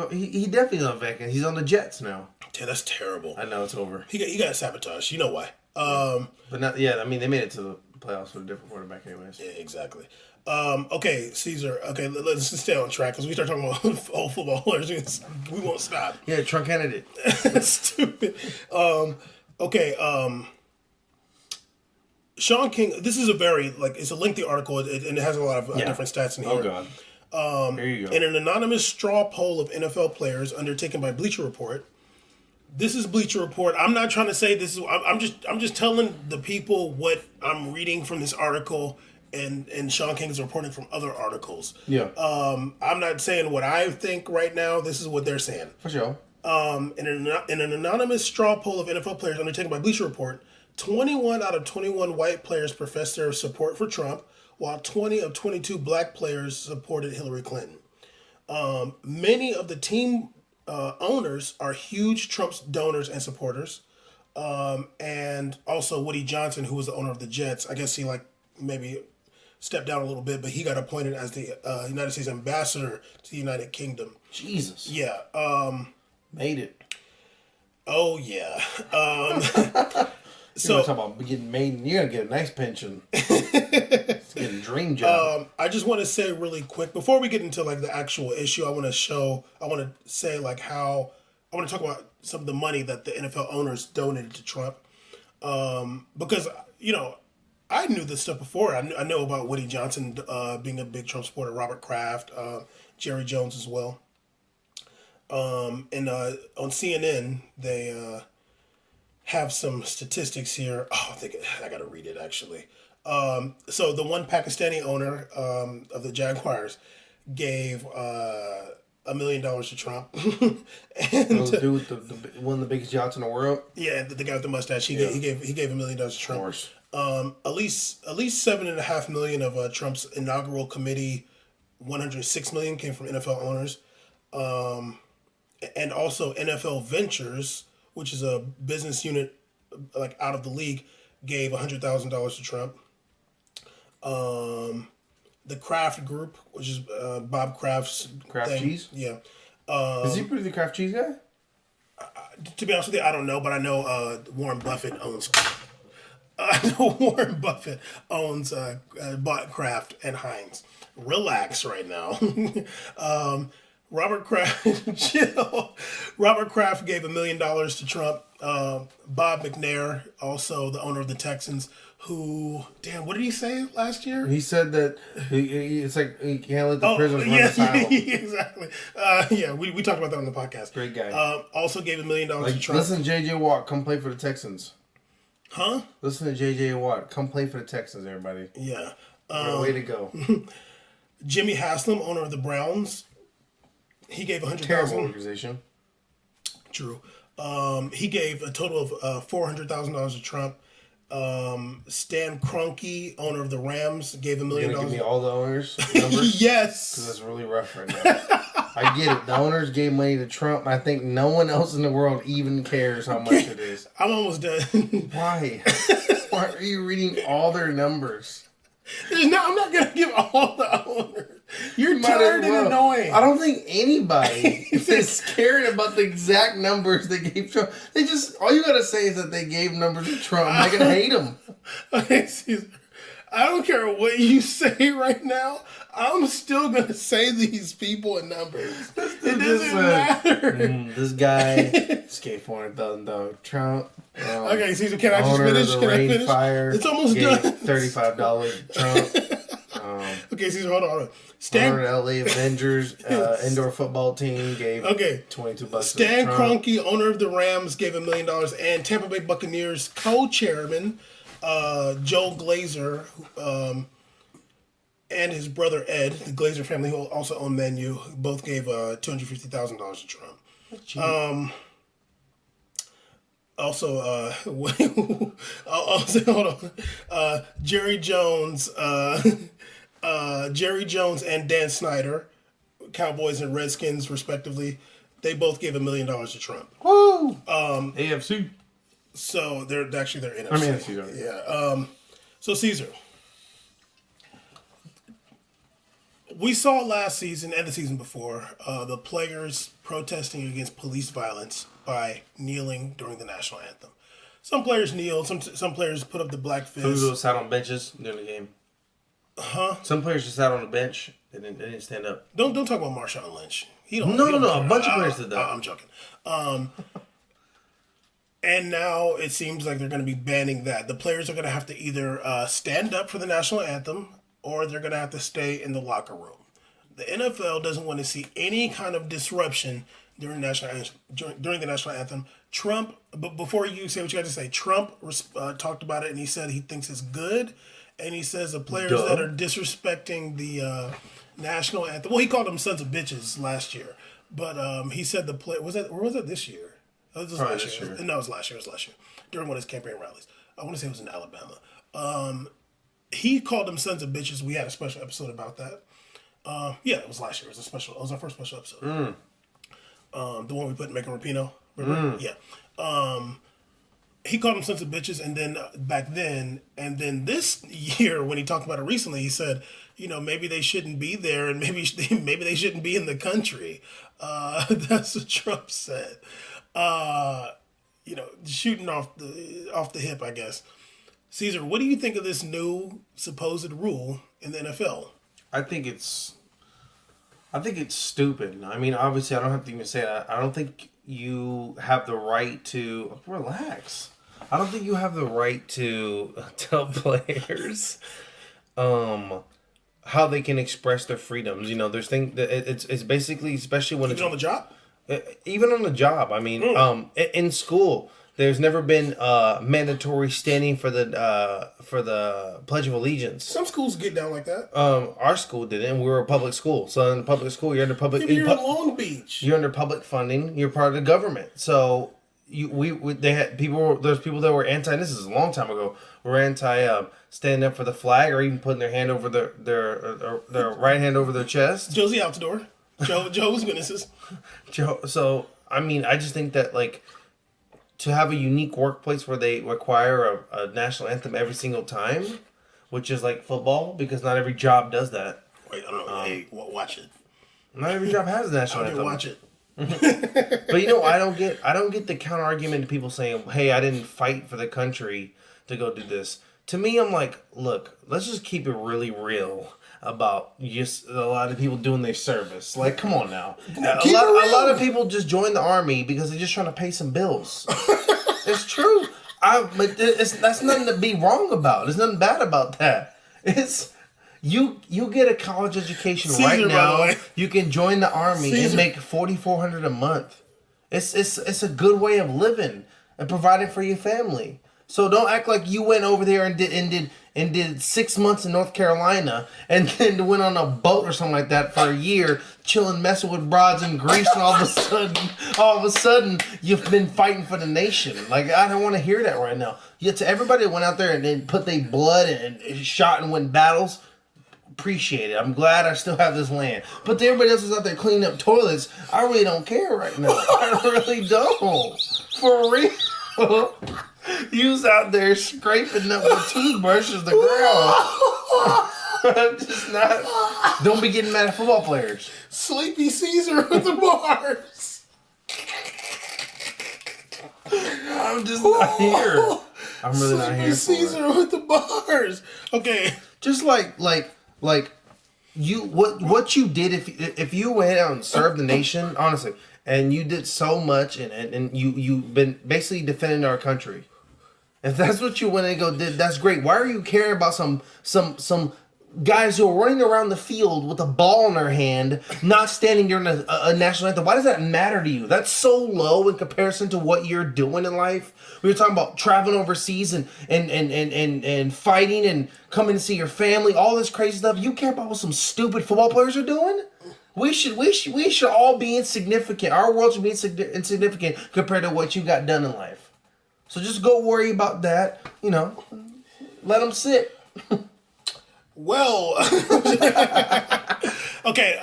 definitely on Vikings. He's on the Jets now. Yeah, that's terrible. I know, it's over. He got sabotaged. You know why. But not, yeah, I mean, they made it to the playoffs with a different quarterback anyways. Yeah, exactly. Okay, Caesar. Okay, let's just stay on track because we start talking about old football players. We won't stop. Yeah, Trump candidate. Stupid. Okay. Sean King. This is a very it's a lengthy article and it has a lot of different stats in here. Oh God. Here you go. In an anonymous straw poll of NFL players undertaken by Bleacher Report. This is Bleacher Report. I'm not trying to say this is. I'm just telling the people what I'm reading from this article, and Sean King is reporting from other articles. Yeah. I'm not saying what I think right now. This is what they're saying. For sure. In an anonymous straw poll of NFL players undertaken by Bleacher Report, 21 out of 21 white players professed their support for Trump, while 20 of 22 black players supported Hillary Clinton. Many of the team owners are huge Trump's donors and supporters. And also Woody Johnson, who was the owner of the Jets, I guess he maybe stepped down a little bit, but he got appointed as the United States ambassador to the United Kingdom. Jesus. Yeah. Made it. Oh, yeah. So talk about getting made, and you're gonna get a nice pension. It's getting a dream job. I just want to say really quick before we get into the actual issue. I want to say how I want to talk about some of the money that the NFL owners donated to Trump, because I knew this stuff before. I know about Woody Johnson being a big Trump supporter, Robert Kraft, Jerry Jones as well. And on CNN they have some statistics here. Oh, I gotta read it actually. So the one Pakistani owner of the Jaguars gave $1 million to Trump. And dude, one of the biggest yachts in the world. Yeah, the guy with the mustache. He gave $1 million to Trump. Of course. At least $7.5 million of Trump's inaugural committee, $106 million came from NFL owners, and also NFL Ventures, which is a business unit out of the league, gave $100,000 to Trump. The Kraft Group, which is Bob Kraft's Kraft cheese. Yeah. Is he pretty the Kraft cheese guy? To be honest with you, I don't know, but I know Warren Buffett owns. Bought Kraft and Heinz. Relax right now. Robert Kraft, chill. Robert Kraft gave $1 million to Trump. Bob McNair, also the owner of the Texans, what did he say last year? He said that it's like he can't let the prisoners run asylum. Exactly. We talked about that on the podcast. Great guy. Also gave $1 million to Trump. Listen, J.J. Watt, come play for the Texans. Huh? Listen to J.J. Watt. Come play for the Texans, everybody. Yeah. Way to go. Jimmy Haslam, owner of the Browns, he gave Terrible 100,000. organization. True. He gave a total of $400,000 to Trump. Stan Kroenke, owner of the Rams, gave $1 million. You're gonna give me all the owners' numbers? Yes. Because that's really rough right now. I get it. The owners gave money to Trump. I think no one else in the world even cares how much it is. I'm almost done. Why? Why are you reading all their numbers? I'm not going to give all the owners. You're tired and annoying. I don't think anybody is caring about the exact numbers they gave Trump. They just, all you got to say is that they gave numbers to Trump. I'm not going to hate them. Okay, Caesar, I don't care what you say right now. I'm still going to say these people and numbers. It doesn't matter. This guy just gave $400,000 Trump. Okay, Caesar, can I just finish? Can I finish? It's almost done. $35 Trump. Okay, Caesar, hold on. Owner of the LA Avengers indoor football team gave $22. Stan Kroenke, owner of the Rams, gave $1 million, and Tampa Bay Buccaneers co-chairman Joel Glazer, and his brother Ed, the Glazer family, who also own Menu, both gave $250,000 to Trump. Also, hold on. Jerry Jones and Dan Snyder, Cowboys and Redskins, respectively, they both gave $1 million to Trump. Woo! AFC. So they're NFC. I mean, NFC. Yeah. So Caesar, we saw last season and the season before the players protesting against police violence by kneeling during the national anthem. Some players kneeled. Some players put up the black fist. Some sat on benches during the game. Huh? Some players just sat on the bench. They didn't stand up. Don't talk about Marshawn Lynch. No. A bunch of players did that. I'm joking. And now it seems like they're going to be banning that. The players are going to have to either stand up for the national anthem or they're going to have to stay in the locker room. The NFL doesn't want to see any kind of disruption during the national anthem. Trump, but before you say what you got to say, Trump talked about it and he said he thinks it's good. And he says the players that are disrespecting the national anthem. Well, he called them sons of bitches last year, but he said was that this year? It was last year. No, it was last year. During one of his campaign rallies. I want to say it was in Alabama. He called them sons of bitches. We had a special episode about that. Yeah, it was last year. It was our first special episode. The one we put in Megan Rapinoe. Remember? Yeah. He called them sons of bitches, and then back then, and then this year when he talked about it recently, he said, maybe they shouldn't be there, and maybe they shouldn't be in the country. That's what Trump said. Shooting off the hip, I guess. Caesar, what do you think of this new supposed rule in the NFL? I think it's stupid. I mean, obviously, I don't have to even say that. I don't think you have the right to relax. I don't think you have the right to tell players how they can express their freedoms. There's things that it's basically, especially when even on the job. Even on the job. I mean, in school, there's never been mandatory standing for the Pledge of Allegiance. Some schools get down like that. Our school didn't. We were a public school, so in public school, you're under public. You're in Long Beach. You're under public funding. You're part of the government. So they had people. There's people that were anti. This is a long time ago. Were anti standing up for the flag or even putting their hand over their right hand over their chest. Josie out the door. Joe's witnesses. So I mean, I just think that to have a unique workplace where they require a national anthem every single time, which is like football, because not every job does that. Wait, I don't know. Hey, watch it. Not every job has a national anthem. Watch it. But I don't get the counter argument to people saying, "Hey, I didn't fight for the country to go do this." To me, I'm like, look, let's just keep it really real about just a lot of people doing their service. Like, come on now. A lot of people just join the army because they're just trying to pay some bills. It's true. But that's nothing to be wrong about. There's nothing bad about that. It's you get a college education Caesar, right now. by the way. You can join the army and make $4,400 a month. It's a good way of living and providing for your family. So don't act like you went over there and did 6 months in North Carolina and then went on a boat or something like that for a year, chilling, messing with broads in Greece, and all of a sudden, you've been fighting for the nation. Like, I don't want to hear that right now. Yet to everybody that went out there and then put their blood and shot and win battles, appreciate it. I'm glad I still have this land. But to everybody else who's out there cleaning up toilets, I really don't care right now. I really don't. For real. You was out there scraping up the toothbrushes the ground. I'm just not. Don't be getting mad at football players. Sleepy Caesar with the bars. I'm just not here. I'm really not here. Sleepy Caesar with the bars. Okay. Just like you what you did if you went out and served the nation, honestly, and you did so much and you've been basically defending our country. If that's what you went and go did, that's great. Why are you caring about some guys who are running around the field with a ball in their hand, not standing during a national anthem? Why does that matter to you? That's so low in comparison to what you're doing in life. We were talking about traveling overseas and fighting and coming to see your family, all this crazy stuff. You care about what some stupid football players are doing? We should all be insignificant. Our world should be insignificant compared to what you got done in life. So just go worry about that. Let them sit. Well, okay.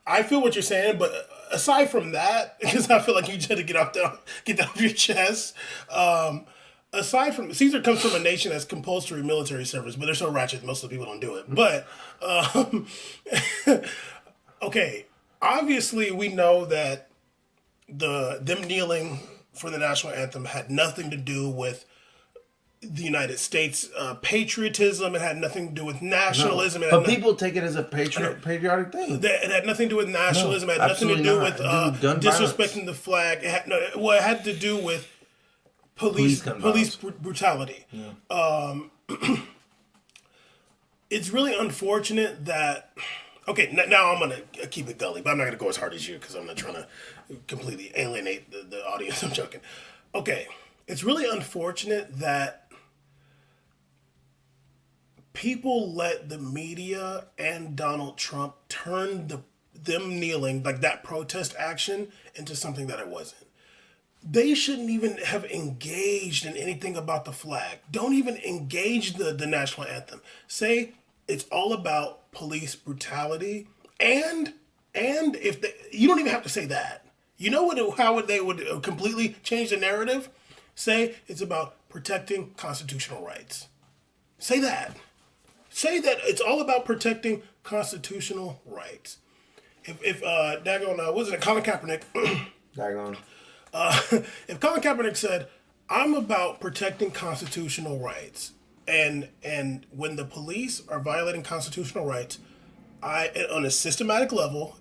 I feel what you're saying, but aside from that, because I feel like you just had to get that off your chest. Aside from Caesar comes from a nation that's compulsory military service, but they're so ratchet most of the people don't do it. But okay, obviously we know that them kneeling for the national anthem had nothing to do with the United States patriotism. It had nothing to do with nationalism. No, but people take it as a patriotic thing. It had nothing to do with nationalism. It had nothing to do with disrespecting the flag. It had to do with police brutality. Yeah. It's really unfortunate that. Okay, now I'm gonna keep it gully, but I'm not gonna go as hard as you because I'm not trying to completely alienate the audience. I'm joking. Okay, it's really unfortunate that people let the media and Donald Trump turn them kneeling, like that protest action, into something that it wasn't. They shouldn't even have engaged in anything about the flag. Don't even engage the national anthem. Say it's all about police brutality, and if you don't even have to say that. You know how they would completely change the narrative? Say it's about protecting constitutional rights. Say that. Say that it's all about protecting constitutional rights. If wasn't it Colin Kaepernick? Daggone. If Colin Kaepernick said, "I'm about protecting constitutional rights," and when the police are violating constitutional rights, on a systematic level,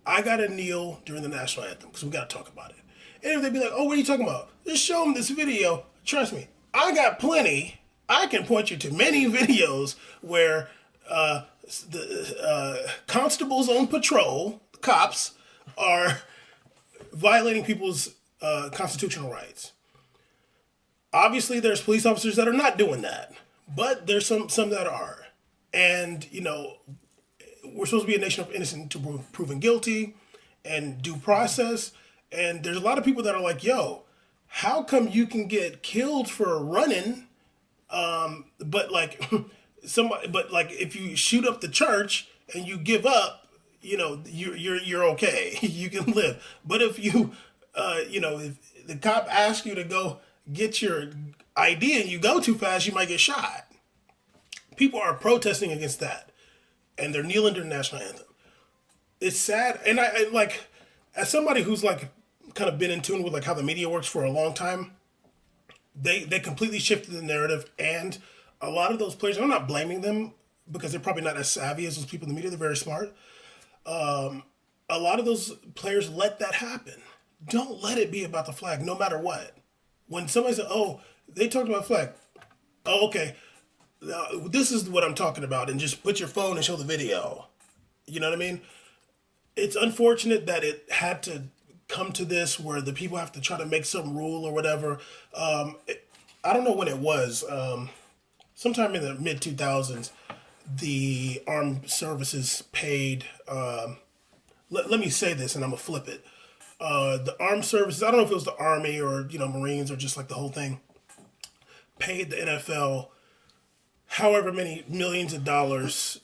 I gotta kneel during the national anthem because we gotta talk about it. And if they'd be like, "Oh, what are you talking about? Just show them this video." Trust me, I got plenty. I can point you to many videos where the constables on patrol, cops, are violating people's constitutional rights. Obviously, there's police officers that are not doing that, but there's some that are. And, we're supposed to be a nation of innocent to proven guilty and due process. And there's a lot of people that are like, yo, how come you can get killed for running, but if you shoot up the church and you give up, you're okay. You can live. But if you, if the cop asks you to go get your ID and you go too fast, you might get shot. People are protesting against that, and they're kneeling during the national anthem. It's sad, and I as somebody who's kind of been in tune with how the media works for a long time. They completely shifted the narrative, and a lot of those players, I'm not blaming them because they're probably not as savvy as those people in the media. They're very smart. A lot of those players let that happen. Don't let it be about the flag, no matter what. When somebody says, "Oh, they talked about flag," oh, okay, this is what I'm talking about, and just put your phone and show the video. You know what I mean? It's unfortunate that it had to come to this where the people have to try to make some rule or whatever. I don't know when it was. Sometime in the mid 2000s, the armed services paid. Let me say this, and I'm gonna flip it. The armed services. I don't know if it was the Army or Marines or just like the whole thing. Paid the NFL however many millions of dollars.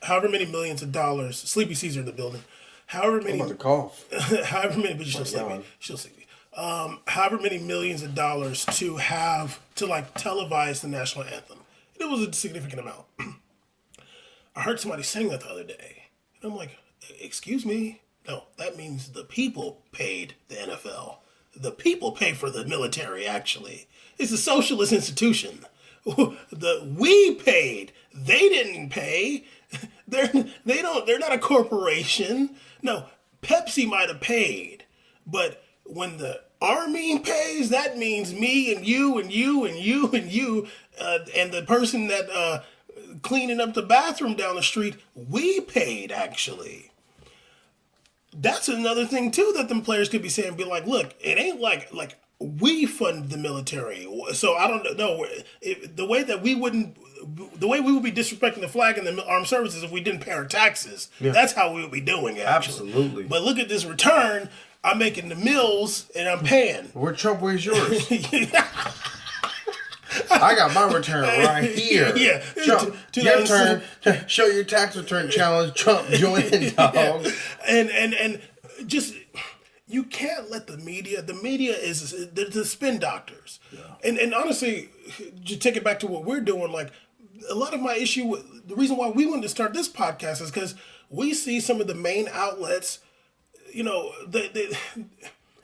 Sleepy Caesar in the building. However many. I'm about to cough. However many, but you're still sleepy. She'll sleepy. However many millions of dollars to like televise the national anthem. It was a significant amount. I heard somebody sing that the other day, and I'm like, excuse me? No, that means the people paid the NFL. The people pay for the military, actually. It's a socialist institution. We paid. They didn't pay. They're not a corporation. No, Pepsi might have paid, but when the Army pays, that means me and you and you and you and you, and the person that cleaning up the bathroom down the street, we paid actually. That's another thing too that them players could be saying. Be like, look, it ain't like we fund the military. So I don't know the way we would be disrespecting the flag and the armed services if we didn't pay our taxes. Yeah. That's how we would be doing it. Absolutely. But look at this return. I'm making the mills and I'm paying. Where Trump, where's yours? I got my return right here. Yeah. Trump, your turn. Show your tax return challenge. Trump, join in, dog. Yeah. And just, you can't let the media is the spin doctors. Yeah. And honestly, to take it back to what we're doing, like a lot of my issue, the reason why we wanted to start this podcast is because we see some of the main outlets,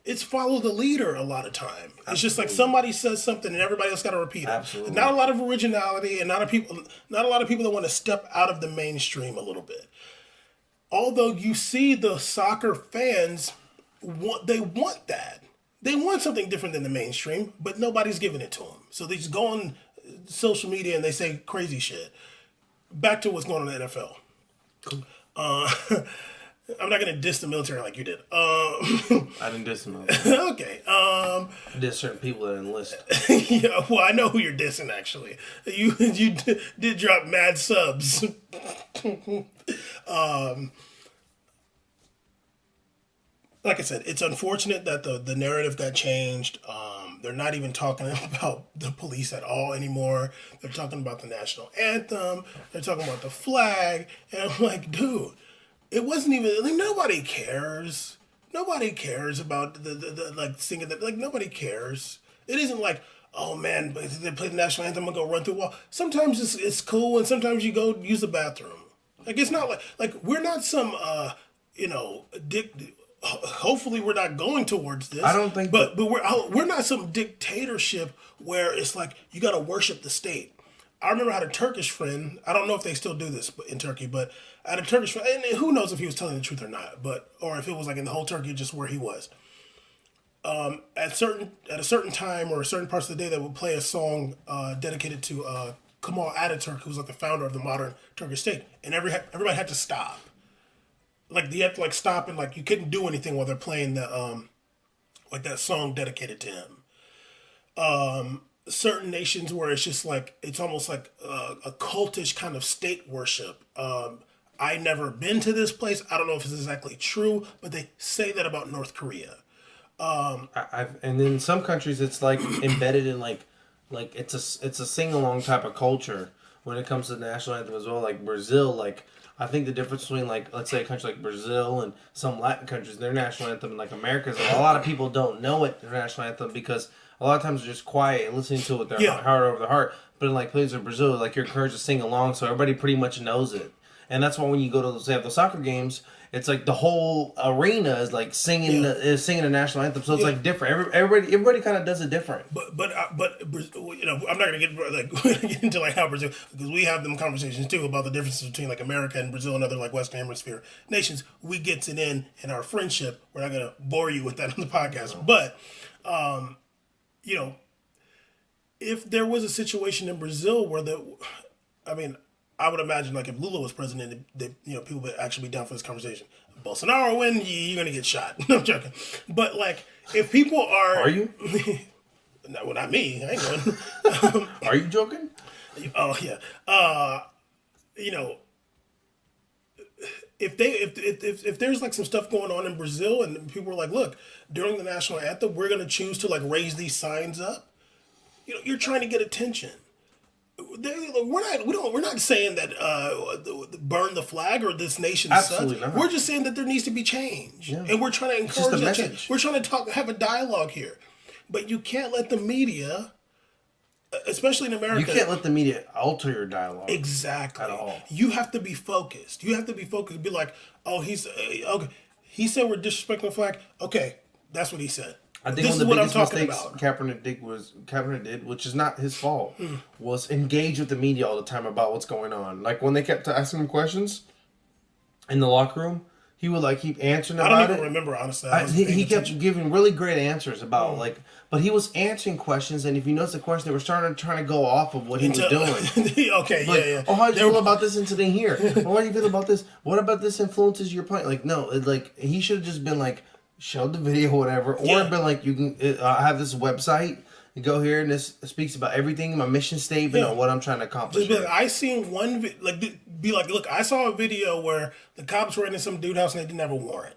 it's follow the leader a lot of time. Absolutely. It's just like somebody says something and everybody else got to repeat it. Absolutely. Not a lot of originality and not a lot of people that want to step out of the mainstream a little bit. Although you see the soccer fans, they want that. They want something different than the mainstream, but nobody's giving it to them. So they just go on social media and they say crazy shit. Back to what's going on in the NFL. Cool. I'm not going to diss the military like you did. I didn't diss the military. Okay. I diss certain people that enlist. Yeah, well, I know who you're dissing, actually. You did drop mad subs. Like I said, it's unfortunate that the narrative got changed. They're not even talking about the police at all anymore. They're talking about the national anthem. They're talking about the flag. And I'm like, dude, it wasn't even, like, nobody cares. Nobody cares about the like singing that, like, nobody cares. It isn't like, oh man, they play the national anthem, I'm gonna go run through a wall. Sometimes it's cool and sometimes you go use the bathroom. Like, it's not like we're not some hopefully we're not going towards this. I don't think but we're not some dictatorship where it's like you gotta worship the state. I remember I had a Turkish friend. I don't know if they still do this in Turkey, but I had a Turkish friend, and who knows if he was telling the truth or not, or if it was like in the whole Turkey, just where he was. At a certain time or certain parts of the day, they would play a song dedicated to Kemal Ataturk, who was like the founder of the modern Turkish state, and everybody had to stop. Like you had to stop and you couldn't do anything while they're playing the that song dedicated to him. Certain nations where it's just it's almost like a cultish kind of state worship. I never been to this place. I don't know if it's exactly true, but they say that about North Korea. And in some countries it's embedded in it's a sing along type of culture when it comes to the national anthem as well. Like Brazil, I think the difference between let's say a country like Brazil and some Latin countries, their national anthem, and America's, a lot of people don't know it, their national anthem, because a lot of times they're just quiet and listening to it with their heart over their heart. But in places of Brazil, you're encouraged to sing along, so everybody pretty much knows it. And that's why when you go to the soccer games, it's the whole arena is singing the national anthem. So it's different. Everybody kind of does it different. But I'm not gonna get into how Brazil, because we have them conversations too about the differences between America and Brazil and other Western Hemisphere nations. We get it in our friendship. We're not gonna bore you with that on the podcast, but if there was a situation in Brazil where I would imagine like if Lula was president, people would actually be down for this conversation. Bolsonaro win, you're gonna get shot. No, I'm joking. But like, if people Are you? No, well, not me. I ain't going. Are you joking? Oh yeah. If there's like some stuff going on in Brazil and people are like, look, during the national anthem, we're gonna choose to like raise these signs up. You're trying to get attention. We're not saying that burn the flag or this nation Absolutely sucks. not. We're just saying that there needs to be change, Yeah. and we're trying to just a encourage that message. change. We're trying to have a dialogue here, but you can't let the media, especially in America, You can't let the media alter your dialogue. exactly At all. You have to be focused. You have to be focused. Be like, oh, he's okay. He said we're disrespecting the flag. Okay, that's what he said. I think This one of is the what I'm biggest talking mistakes about. Kaepernick did, which is not his fault, was engage with the media all the time about what's going on. Like when they kept asking him questions in the locker room, he would like keep answering I about don't even it. remember, honestly. He kept giving really great answers about but he was answering questions, and if you notice the question, they were trying to go off of what he was doing. Okay, Like, yeah. oh, how do you feel about this incident here? Well, how do you feel about this? What about this influences your point? Like, no, he should have just been like, showed the video, or whatever, or Yeah. been like, you can have this website. You go here, and this speaks about everything, my mission statement, Yeah. and what I'm trying to accomplish. Just be like, I seen one look, I saw a video where the cops were in some dude house and they didn't have a warrant,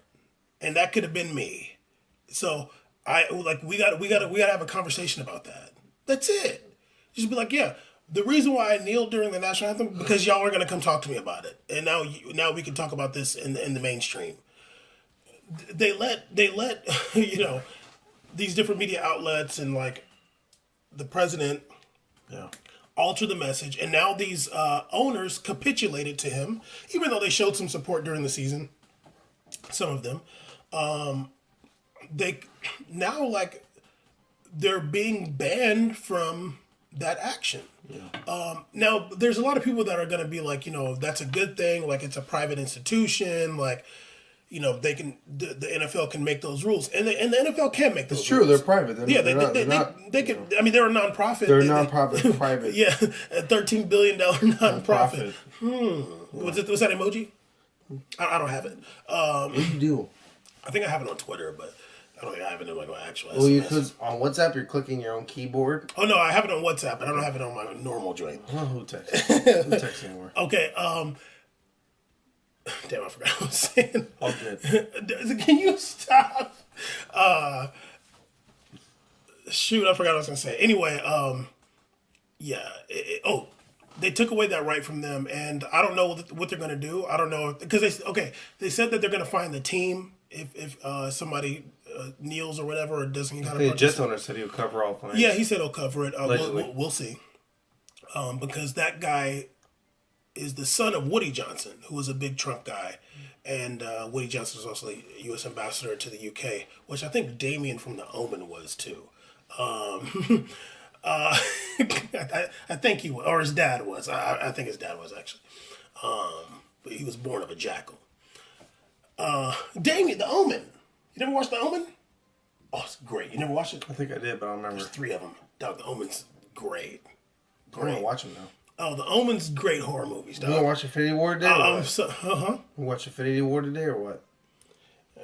and that could have been me. So we got to have a conversation about that. That's it. Just be like, yeah. The reason why I kneeled during the national anthem because y'all are gonna come talk to me about it, and now we can talk about this in the mainstream. They let these different media outlets and like the president alter the message, and now these owners capitulated to him, even though they showed some support during the season. Some of them, they now like they're being banned from that action. Now there's a lot of people that are going to be like, that's a good thing. Like it's a private institution. Like, they can the NFL can make those rules, and the NFL can make those. It's true. rules. They're private. They can. I mean, they're a nonprofit. They're nonprofit, private. Yeah, a $13 billion nonprofit. Was that emoji? I don't have it. What do you do? I think I have it on Twitter, but I don't think I have it in like my actual. Well, SMS. because on WhatsApp you're clicking your own keyboard. Oh no, I have it on WhatsApp, but I don't have it on my normal joint. Oh, who texts? Who texts anymore? Okay. Damn, I forgot what I was saying. All good. Can you stop? Shoot, I forgot what I was gonna say. Anyway, they took away that right from them, and I don't know what they're gonna do. I don't know because they said that they're gonna find the team if somebody kneels or whatever or doesn't kind of. The Jets owner said he'll cover all claims. Yeah, he said he'll cover it. Allegedly. We'll see, because that guy is the son of Woody Johnson, who was a big Trump guy. And Woody Johnson is also the U.S. ambassador to the UK, which I think Damien from The Omen was too. I think he was, or his dad was. I think his dad was actually. But he was born of a jackal. Damien, The Omen. You never watched The Omen? Oh, it's great. You never watched it? I think I did, but I don't remember. There's 3 of them. Dog, The Omen's great. I'm gonna watch them now. Oh, The Omen's great horror movies, dog. You gonna watch Infinity War today? Or what? Uh-huh. You watch Infinity War today or what?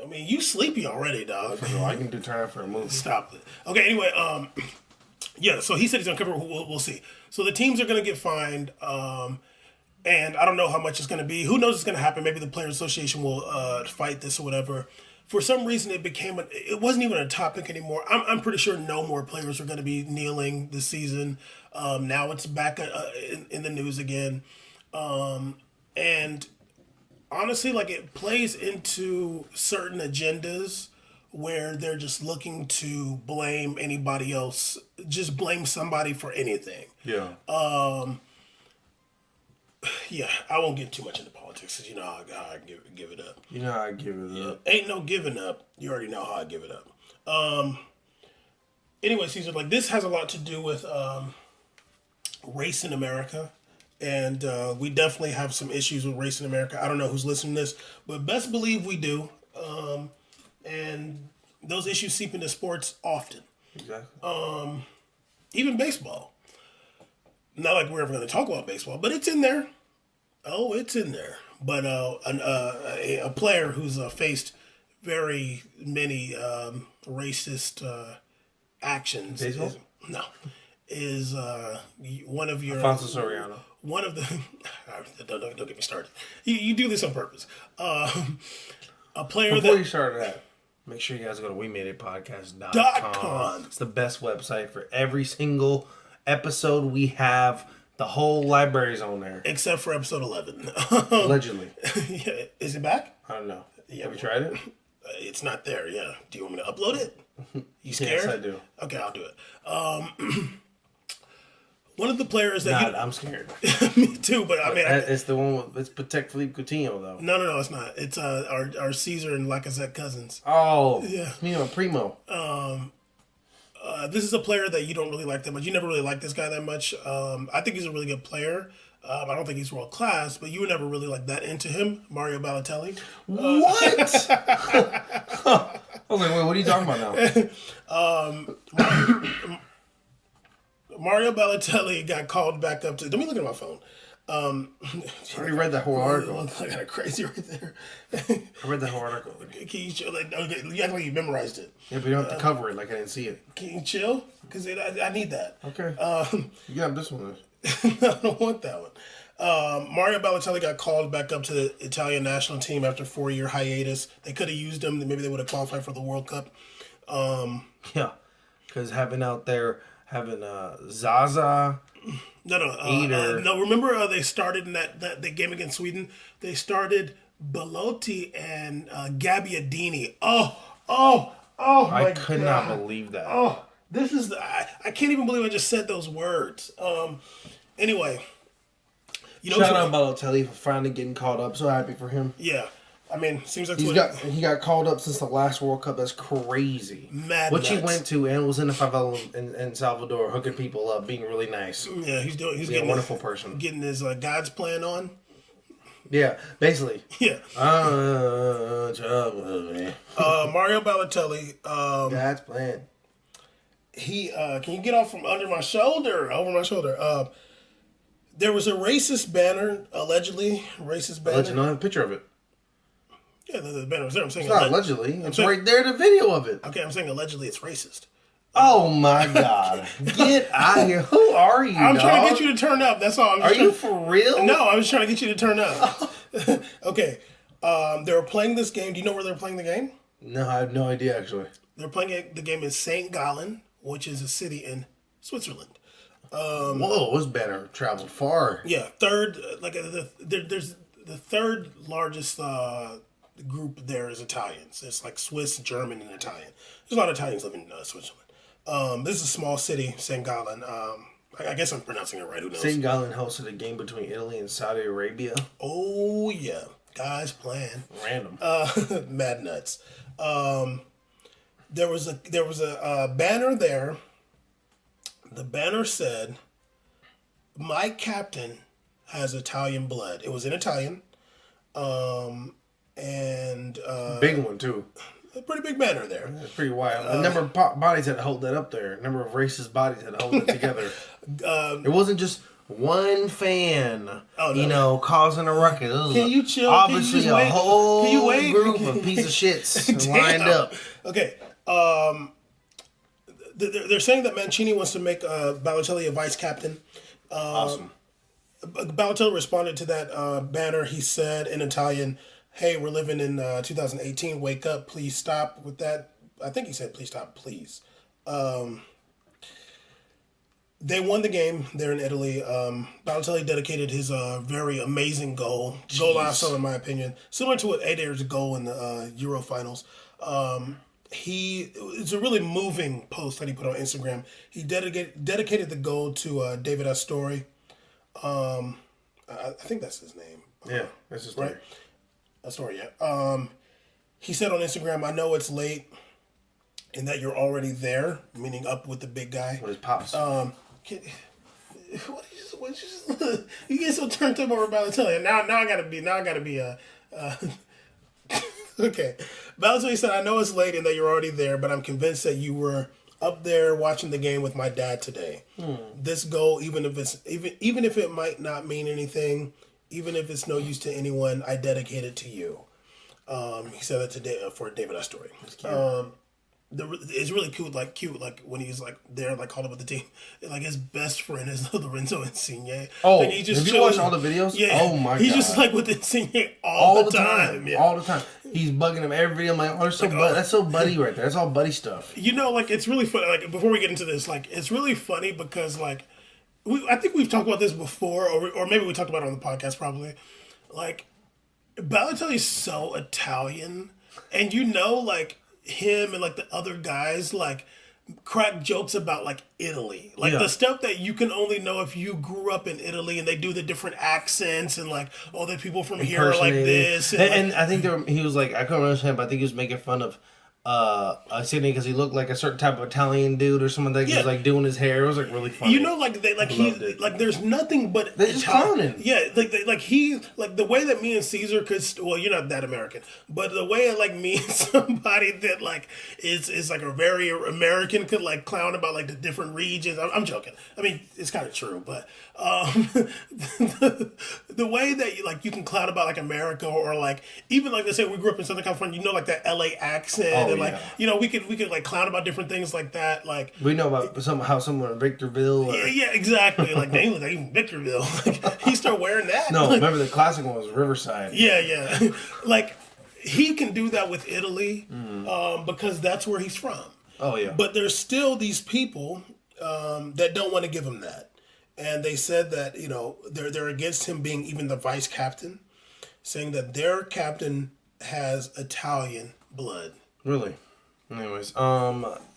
I mean, you sleepy already, dog. No, I can do turn out for a movie. Stop it. Okay, anyway, yeah, so he said he's going to cover it. We'll see. So the teams are going to get fined, and I don't know how much it's going to be. Who knows what's going to happen? Maybe the Players Association will fight this or whatever. For some reason, it wasn't even a topic anymore. I'm pretty sure no more players are going to be kneeling this season. Now it's back in the news again. And honestly, like it plays into certain agendas where they're just looking to blame anybody else, just blame somebody for anything. Yeah. Yeah, I won't get too much into politics because you know how I give it up. You know how I give it up. Ain't no giving up. You already know how I give it up. Anyway, Caesar, like this has a lot to do with race in America. And we definitely have some issues with race in America. I don't know who's listening to this, but best believe we do. And those issues seep into sports often. Exactly. Even baseball. Not like we're ever going to talk about baseball, but it's in there. Oh, it's in there. But a player who's faced very many racist actions. Baseball? No, is one of your Alfonso Soriano. one of the. Don't get me started. You do this on purpose. A player Before that you start that, make sure you guys go to WeMadeItPodcast.com. .com. It's the best website for every single episode we have. The whole library's on there. Except for episode 11. Allegedly. Yeah, is it back? I don't know. Yeah, Have you tried it? It's not there. Yeah. Do you want me to upload it? You scared? Yes, I do. Okay, I'll do it. One of the players that I'm scared. me too, but I mean, It's the one with it's Protect Philippe Coutinho though. no, it's not. It's our Caesar and Lacazette cousins. Oh, Yeah. Primo. This is a player that you don't really like that much. You never really liked this guy that much. I think he's a really good player. I don't think he's world class, but you were never really like that into him, Mario Balotelli. What? I was like, wait, what are you talking about now? Mario Balotelli got called back up to. Let me look at my phone. I already read that whole article. I got a crazy right there. I read the whole article. Can you chill? Okay, you act like you memorized it. Yeah, but you don't have to cover it like I didn't see it. Can you chill? Because I need that. Okay. You got this one. I don't want that one. Mario Balotelli got called back up to the Italian national team after a 4-year hiatus. They could have used him. Maybe they would have qualified for the World Cup. Yeah, because having Zaza. No. Remember, they started in that the game against Sweden. They started Balotelli and Gabbiadini. Oh my I could not believe that. Oh, this is I can't even believe I just said those words. Anyway, Shout out Balotelli for finally getting called up. So happy for him. Yeah, I mean, seems like he got called up since the last World Cup. That's crazy. Mad Which nuts. he went to and was in the favela in Salvador, hooking people up, being really nice. Yeah, he's a wonderful person. Getting his God's plan on. Yeah, basically. Yeah. Mario Balotelli. God's plan. He can you get off from under my shoulder? Over my shoulder. There was a racist banner, allegedly racist banner. Allegedly, I have a picture of it. Yeah, the banner was there. I'm saying It's not allegedly. It's right there, the video of it. Okay, I'm saying allegedly it's racist. Oh my God! Get out of here! Who are you? I'm trying to get you to turn up. That's all. Are you for real? No, I was trying to get you to turn up. Okay, they were playing this game. Do you know where they're playing the game? No, I have no idea actually. They're playing the game in St. Gallen, which is a city in Switzerland. Whoa, this banner traveled far. Yeah, third. There's the third largest group there is Italians. It's like Swiss, German, and Italian. There's a lot of Italians living in Switzerland. This is a small city, St. Gallen. I guess I'm pronouncing it right. Who knows? St. Gallen hosted a game between Italy and Saudi Arabia. Oh yeah, guys playing. Random. Mad nuts. There was a banner there. The banner said, "My captain has Italian blood." It was in Italian, and Big one too. a pretty big banner there. It's pretty wild. A number of bodies had to hold that up there. A number of racist bodies had to hold it together. It wasn't just one fan, causing a rucking. Can you chill? Obviously, Can you just a whole Can you wait? group of piece of shits lined up. Okay. They're saying that Mancini wants to make Balotelli a vice captain. Awesome. Balotelli responded to that banner. He said in Italian, "Hey, we're living in 2018. Wake up. Please stop with that." I think he said, "Please stop, please." They won the game there in Italy. Balotelli dedicated his very amazing goal. Golazo, in my opinion. Similar to what Eder's goal in the Euro finals. It's a really moving post that he put on Instagram. He dedicated the goal to David Astori. I think that's his name. Yeah, that's his name. Right? Astori, yeah. He said on Instagram, "I know it's late and that you're already there," meaning up with the big guy. With his pops. You get so turned up over Balotelli. Now I gotta be okay. Balotelli said, "I know it's late and that you're already there, but I'm convinced that you were up there watching the game with my dad today. This goal, even if it might not mean anything, even if it's no use to anyone, I dedicate it to you. He said that today for David Astori. It's really cute, like when he's like there, like called up with the team. Like his best friend is Lorenzo Insigne. Oh, like, he just have you watched all the videos? Yeah, Oh my god, he's just like with Insigne all the time. Yeah. All the time. He's bugging him every video. I'm like, that's so buddy right there. That's all buddy stuff. You know, like it's really funny. Like before we get into this, like it's really funny because like I think we've talked about this before, or maybe we talked about it on the podcast probably. Like Balotelli's so Italian, and you know, like him and like the other guys like crack jokes about like Italy, like the stuff that you can only know if you grew up in Italy, and they do the different accents and like, oh, the people from here are like this, and I think he was like, I couldn't understand, but I think he was making fun of Sydney because he looked like a certain type of Italian dude or something. Like he was like doing his hair. It was like really funny. You know, like they like he like there's nothing but they're just clowning. Yeah, like he like the way that me and Caesar could. Well, you're not that American, but the way like me and somebody that like is like a very American could like clown about like the different regions. I'm joking. I mean, it's kind of true, but the way that you can clown about like America, or like even like they say we grew up in Southern California. You know, like that LA accent. And like we could like clown about different things like that. Like we know about how someone in Victorville. Yeah, exactly. Like they look like even Victorville. Like he started wearing that. No, like, remember the classic one was Riverside. Yeah. Like he can do that with Italy because that's where he's from. Oh yeah. But there's still these people that don't want to give him that, and they said that they're against him being even the vice captain, saying that their captain has Italian blood. Really? Anyways,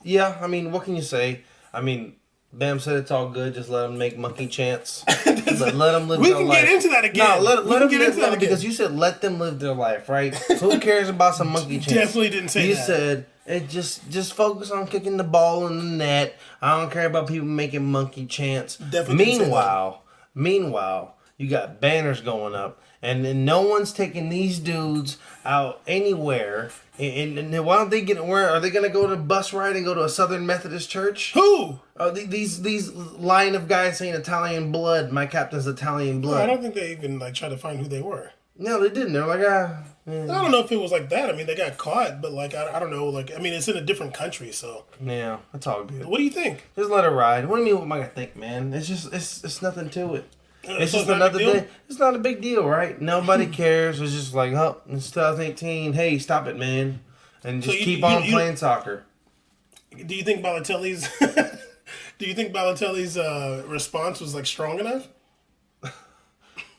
yeah, I mean, what can you say? I mean, Bam said it's all good, just let them make monkey chants. let them live their life. We can get into that again. No, let them get into that again. Because you said let them live their life, right? Who cares about some monkey chants? Definitely didn't say that. You said, just focus on kicking the ball in the net. I don't care about people making monkey chants. Definitely didn't say that. Meanwhile, you got banners going up, and then no one's taking these dudes out anywhere. And why don't they where are they going to go to bus ride and go to a Southern Methodist church? Who? These line of guys saying Italian blood. My captain's Italian blood. No, I don't think they even like tried to find who they were. No, they didn't. They're like, I don't know if it was like that. I mean, they got caught, but like I don't know. Like I mean, it's in a different country, so yeah, it's all good. What do you think? Just let it ride. What do you mean? What am I gonna think, man? It's just it's nothing to it. It's so just another day. It's not a big deal, right? Nobody cares. It's just like, oh, it's 2018. Hey, stop it, man, and just keep on playing soccer. Do you think Balotelli's response was like strong enough?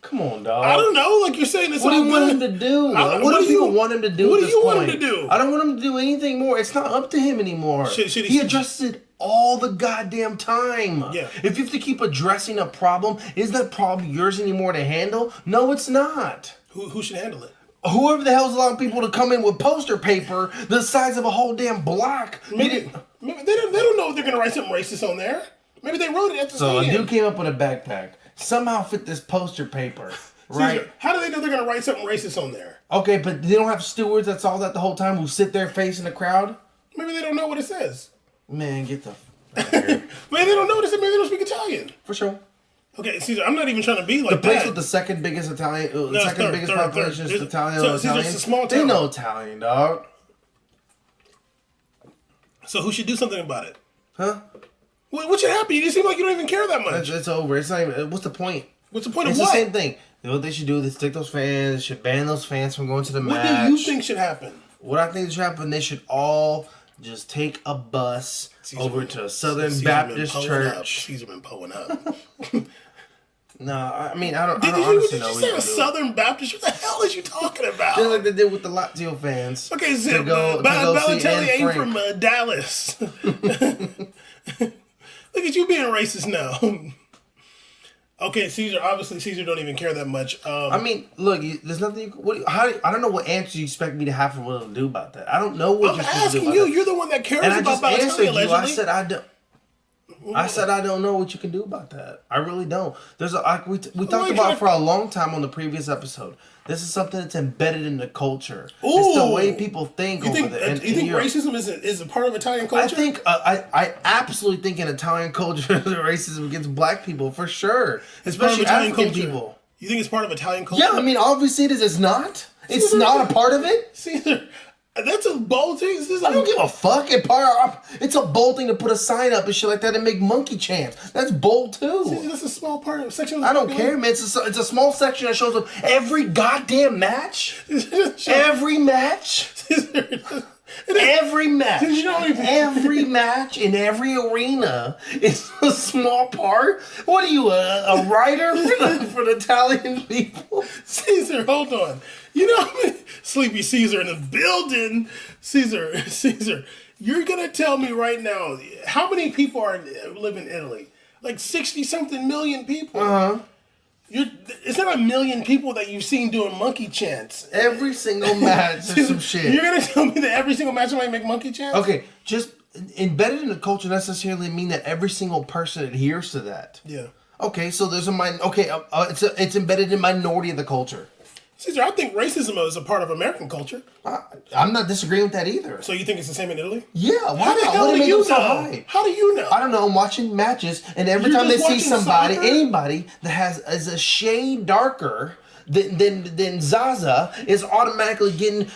Come on, dog. I don't know. Like you're saying, it's what do you want him to do? What do people want him to do? What do you want him to do? I don't want him to do anything more. It's not up to him anymore. He addresses it all the goddamn time. Yeah. If you have to keep addressing a problem, is that problem yours anymore to handle? No, it's not. Who should handle it? Whoever the hell's allowing people to come in with poster paper the size of a whole damn block. Maybe they don't know if they're gonna write something racist on there. Maybe they wrote it at the stadium. So a dude came up with a backpack. Somehow fit this poster paper, right? Caesar, how do they know they're going to write something racist on there? Okay, but they don't have stewards that saw that the whole time who sit there facing the crowd? Maybe they don't know what it says. Man, get the out of here. Maybe they don't know what it says. Maybe they don't speak Italian. For sure. Okay, Caesar, I'm not even trying to be like that. The place with the second biggest Italian, biggest population is Italian. So, Caesar, it's a small town. They know Italian, dog. So who should do something about it? Huh? What should happen? You just seem like you don't even care that much. It's over. It's not even. What's the point? What's the point of what? what? It's the same thing. What they should do is take those fans. They should ban those fans from going to the match. What do you think should happen? What I think should happen, they should all just take a bus over to Southern Baptist Church. Caesar been pulling up. No, I mean, I don't Did honestly you know. say a Southern Baptist? What the hell is you talking about? Just like they did with the Lazio fans. Okay, so Balotelli ain't from Dallas. Look at you being racist now. Okay, Caesar. Obviously, Caesar don't even care that much. I mean, look, there's nothing. I don't know what answer you expect me to have for what to do about that. I don't know what you're supposed to do about that. You're the one that cares and about Balotelli. And I just answered you. Allegedly. I said I don't know what you can do about that. I really don't. There's we talked about it for a long time on the previous episode. This is something that's embedded in the culture. Ooh. It's the way people think over there. You think racism is a part of Italian culture? I think I absolutely think in Italian culture there's racism against black people for sure, especially African people. You think it's part of Italian culture? Yeah, I mean, obviously it is. It's not. It's not a part of it. Caesar, that's a bold thing. I don't give a fuck. It's a bold thing to put a sign up and shit like that and make monkey chants. That's bold too. Caesar, that's a small part of section. Of the I don't population. care, man. It's a small section that shows up every goddamn match. Every match. Every match. Every match in every arena is a small part. What are you, a writer for the Italian people? Caesar, hold on. You know how many Sleepy Caesar in the building? Caesar, you're gonna tell me right now how many people live in Italy? Like 60-something million people. It's not a million people that you've seen doing monkey chants. Every single match is some shit. You're gonna tell me that every single match somebody make monkey chants? Okay, just embedded in the culture doesn't necessarily mean that every single person adheres to that. Yeah. Okay, so there's it's embedded in minority of the culture. Caesar, I think racism is a part of American culture. I'm not disagreeing with that either. So you think it's the same in Italy? Yeah, why How the hell do you know? so high? How do you know? I don't know. I'm watching matches, and every You're time they just see watching somebody, soccer? anybody that is a shade darker than Zaza is automatically getting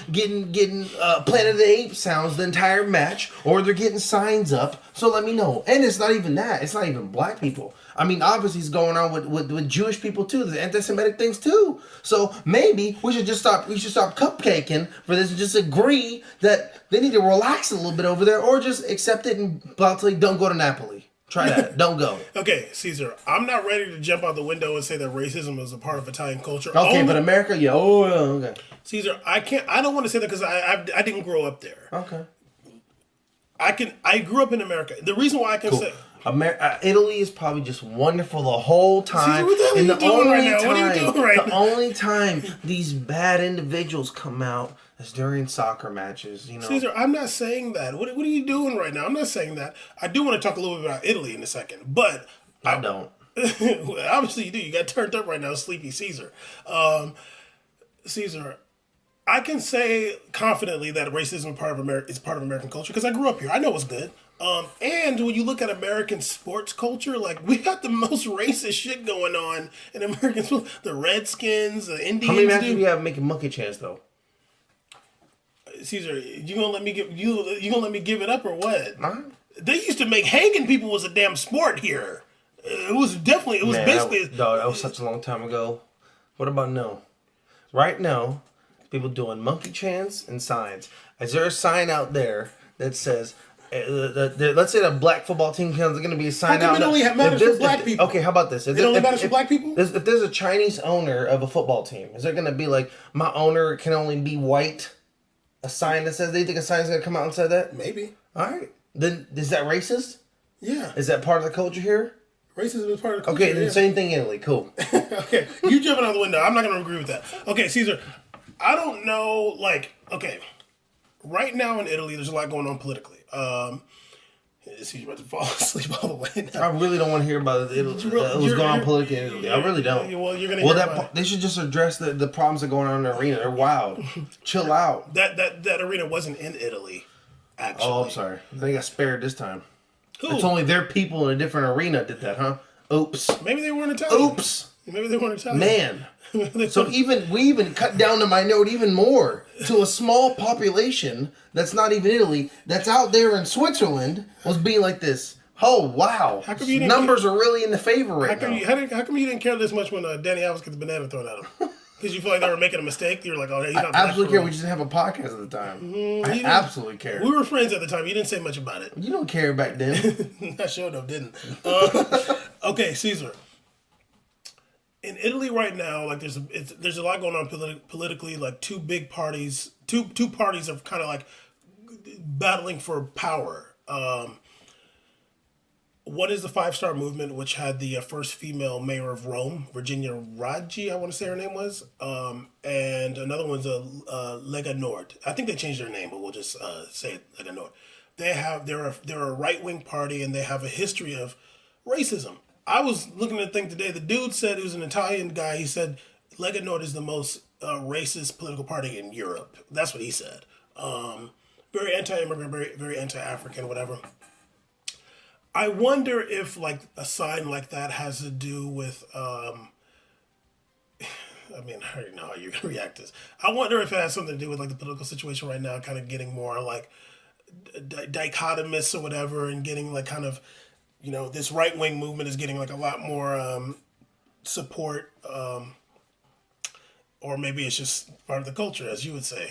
Planet of the Apes sounds the entire match, or they're getting signs up. So let me know. And it's not even that. It's not even black people. I mean, obviously, it's going on with Jewish people too. There's anti-Semitic things too. So maybe we should just stop. We should stop cupcaking for this and just agree that they need to relax a little bit over there, or just accept it and Balotelli, don't go to Napoli. Try that. Don't go. Okay, Caesar, I'm not ready to jump out the window and say that racism is a part of Italian culture. Okay, but America, yeah. Oh, okay. Caesar, I don't want to say that because I didn't grow up there. Okay. I grew up in America. The reason why I can say. Italy is probably just wonderful the whole time. What the hell are you doing right now? What are you doing right now? The only time these bad individuals come out is during soccer matches. You know, Caesar, I'm not saying that. What are you doing right now? I'm not saying that. I do want to talk a little bit about Italy in a second, but I don't. Obviously, you do. You got turned up right now, Sleepy Caesar. Caesar, I can say confidently that racism is part of American culture because I grew up here. I know what's good. And when you look at American sports culture, like we got the most racist shit going on in American sports. The Redskins, the Indians. How many matches do you have making monkey chants though? Caesar, you gonna let me give it up or what? Huh? They used to make hanging people was a damn sport here. It was basically. That was such a long time ago. What about now? Right now, people doing monkey chants and signs. Is there a sign out there that says? Let's say the black football team is going to be a sign How come out. it only matters for black people? Okay, how about this? It only matters for black people? If there's a Chinese owner of a football team, is there going to be like, my owner can only be white? A sign that says, they think a sign's going to come out and say that? Maybe. All right. Then, is that racist? Yeah. Is that part of the culture here? Racism is part of the culture. Okay, then same thing in Italy. Cool. Okay, you jumping out the window. I'm not going to agree with that. Okay, Caesar, I don't know, okay, right now in Italy, there's a lot going on politically. Caesar about to fall asleep all the way now. I really don't want to hear about it. What's going on politically in Italy. I really don't. Well, you're going to hear about it. They should just address the problems that are going on in the arena. They're wild. Chill out. That arena wasn't in Italy, actually. Oh, I'm sorry. They got spared this time. Who? It's only their people in a different arena did that, huh? Oops. Maybe they weren't Italian. Oops. Maybe they weren't Italian. Man. So we even cut down the minority even more to a small population that's not even Italy, that's out there in Switzerland, was being like this. Oh, wow. Numbers are really in the favor right now. How come you didn't care this much when Danny Alves got the banana thrown at him? Because you feel like they were making a mistake? You were like, oh, he's not I absolutely care. We just didn't have a podcast at the time. I absolutely care. We were friends at the time. You didn't say much about it. You don't care back then. I showed up, didn't. Okay, Caesar. In Italy right now, like there's a lot going on politically. Like two big parties, two parties are kind of like battling for power. One is the Five Star Movement, which had the first female mayor of Rome, Virginia Raggi, I want to say her name was, and another one's Lega Nord. I think they changed their name, but we'll just say it Lega Nord. They're a right wing party, and they have a history of racism. I was looking at the thing today. The dude said, he was an Italian guy. He said Lega Nord is the most racist political party in Europe. That's what he said. Very anti-immigrant, very anti-African, whatever. I wonder if like a sign like that has to do with I mean, I already know how you're gonna react to this. I wonder if it has something to do with like the political situation right now, kind of getting more like dichotomous or whatever, and getting like kind of, this right wing movement is getting like a lot more support, or maybe it's just part of the culture, as you would say.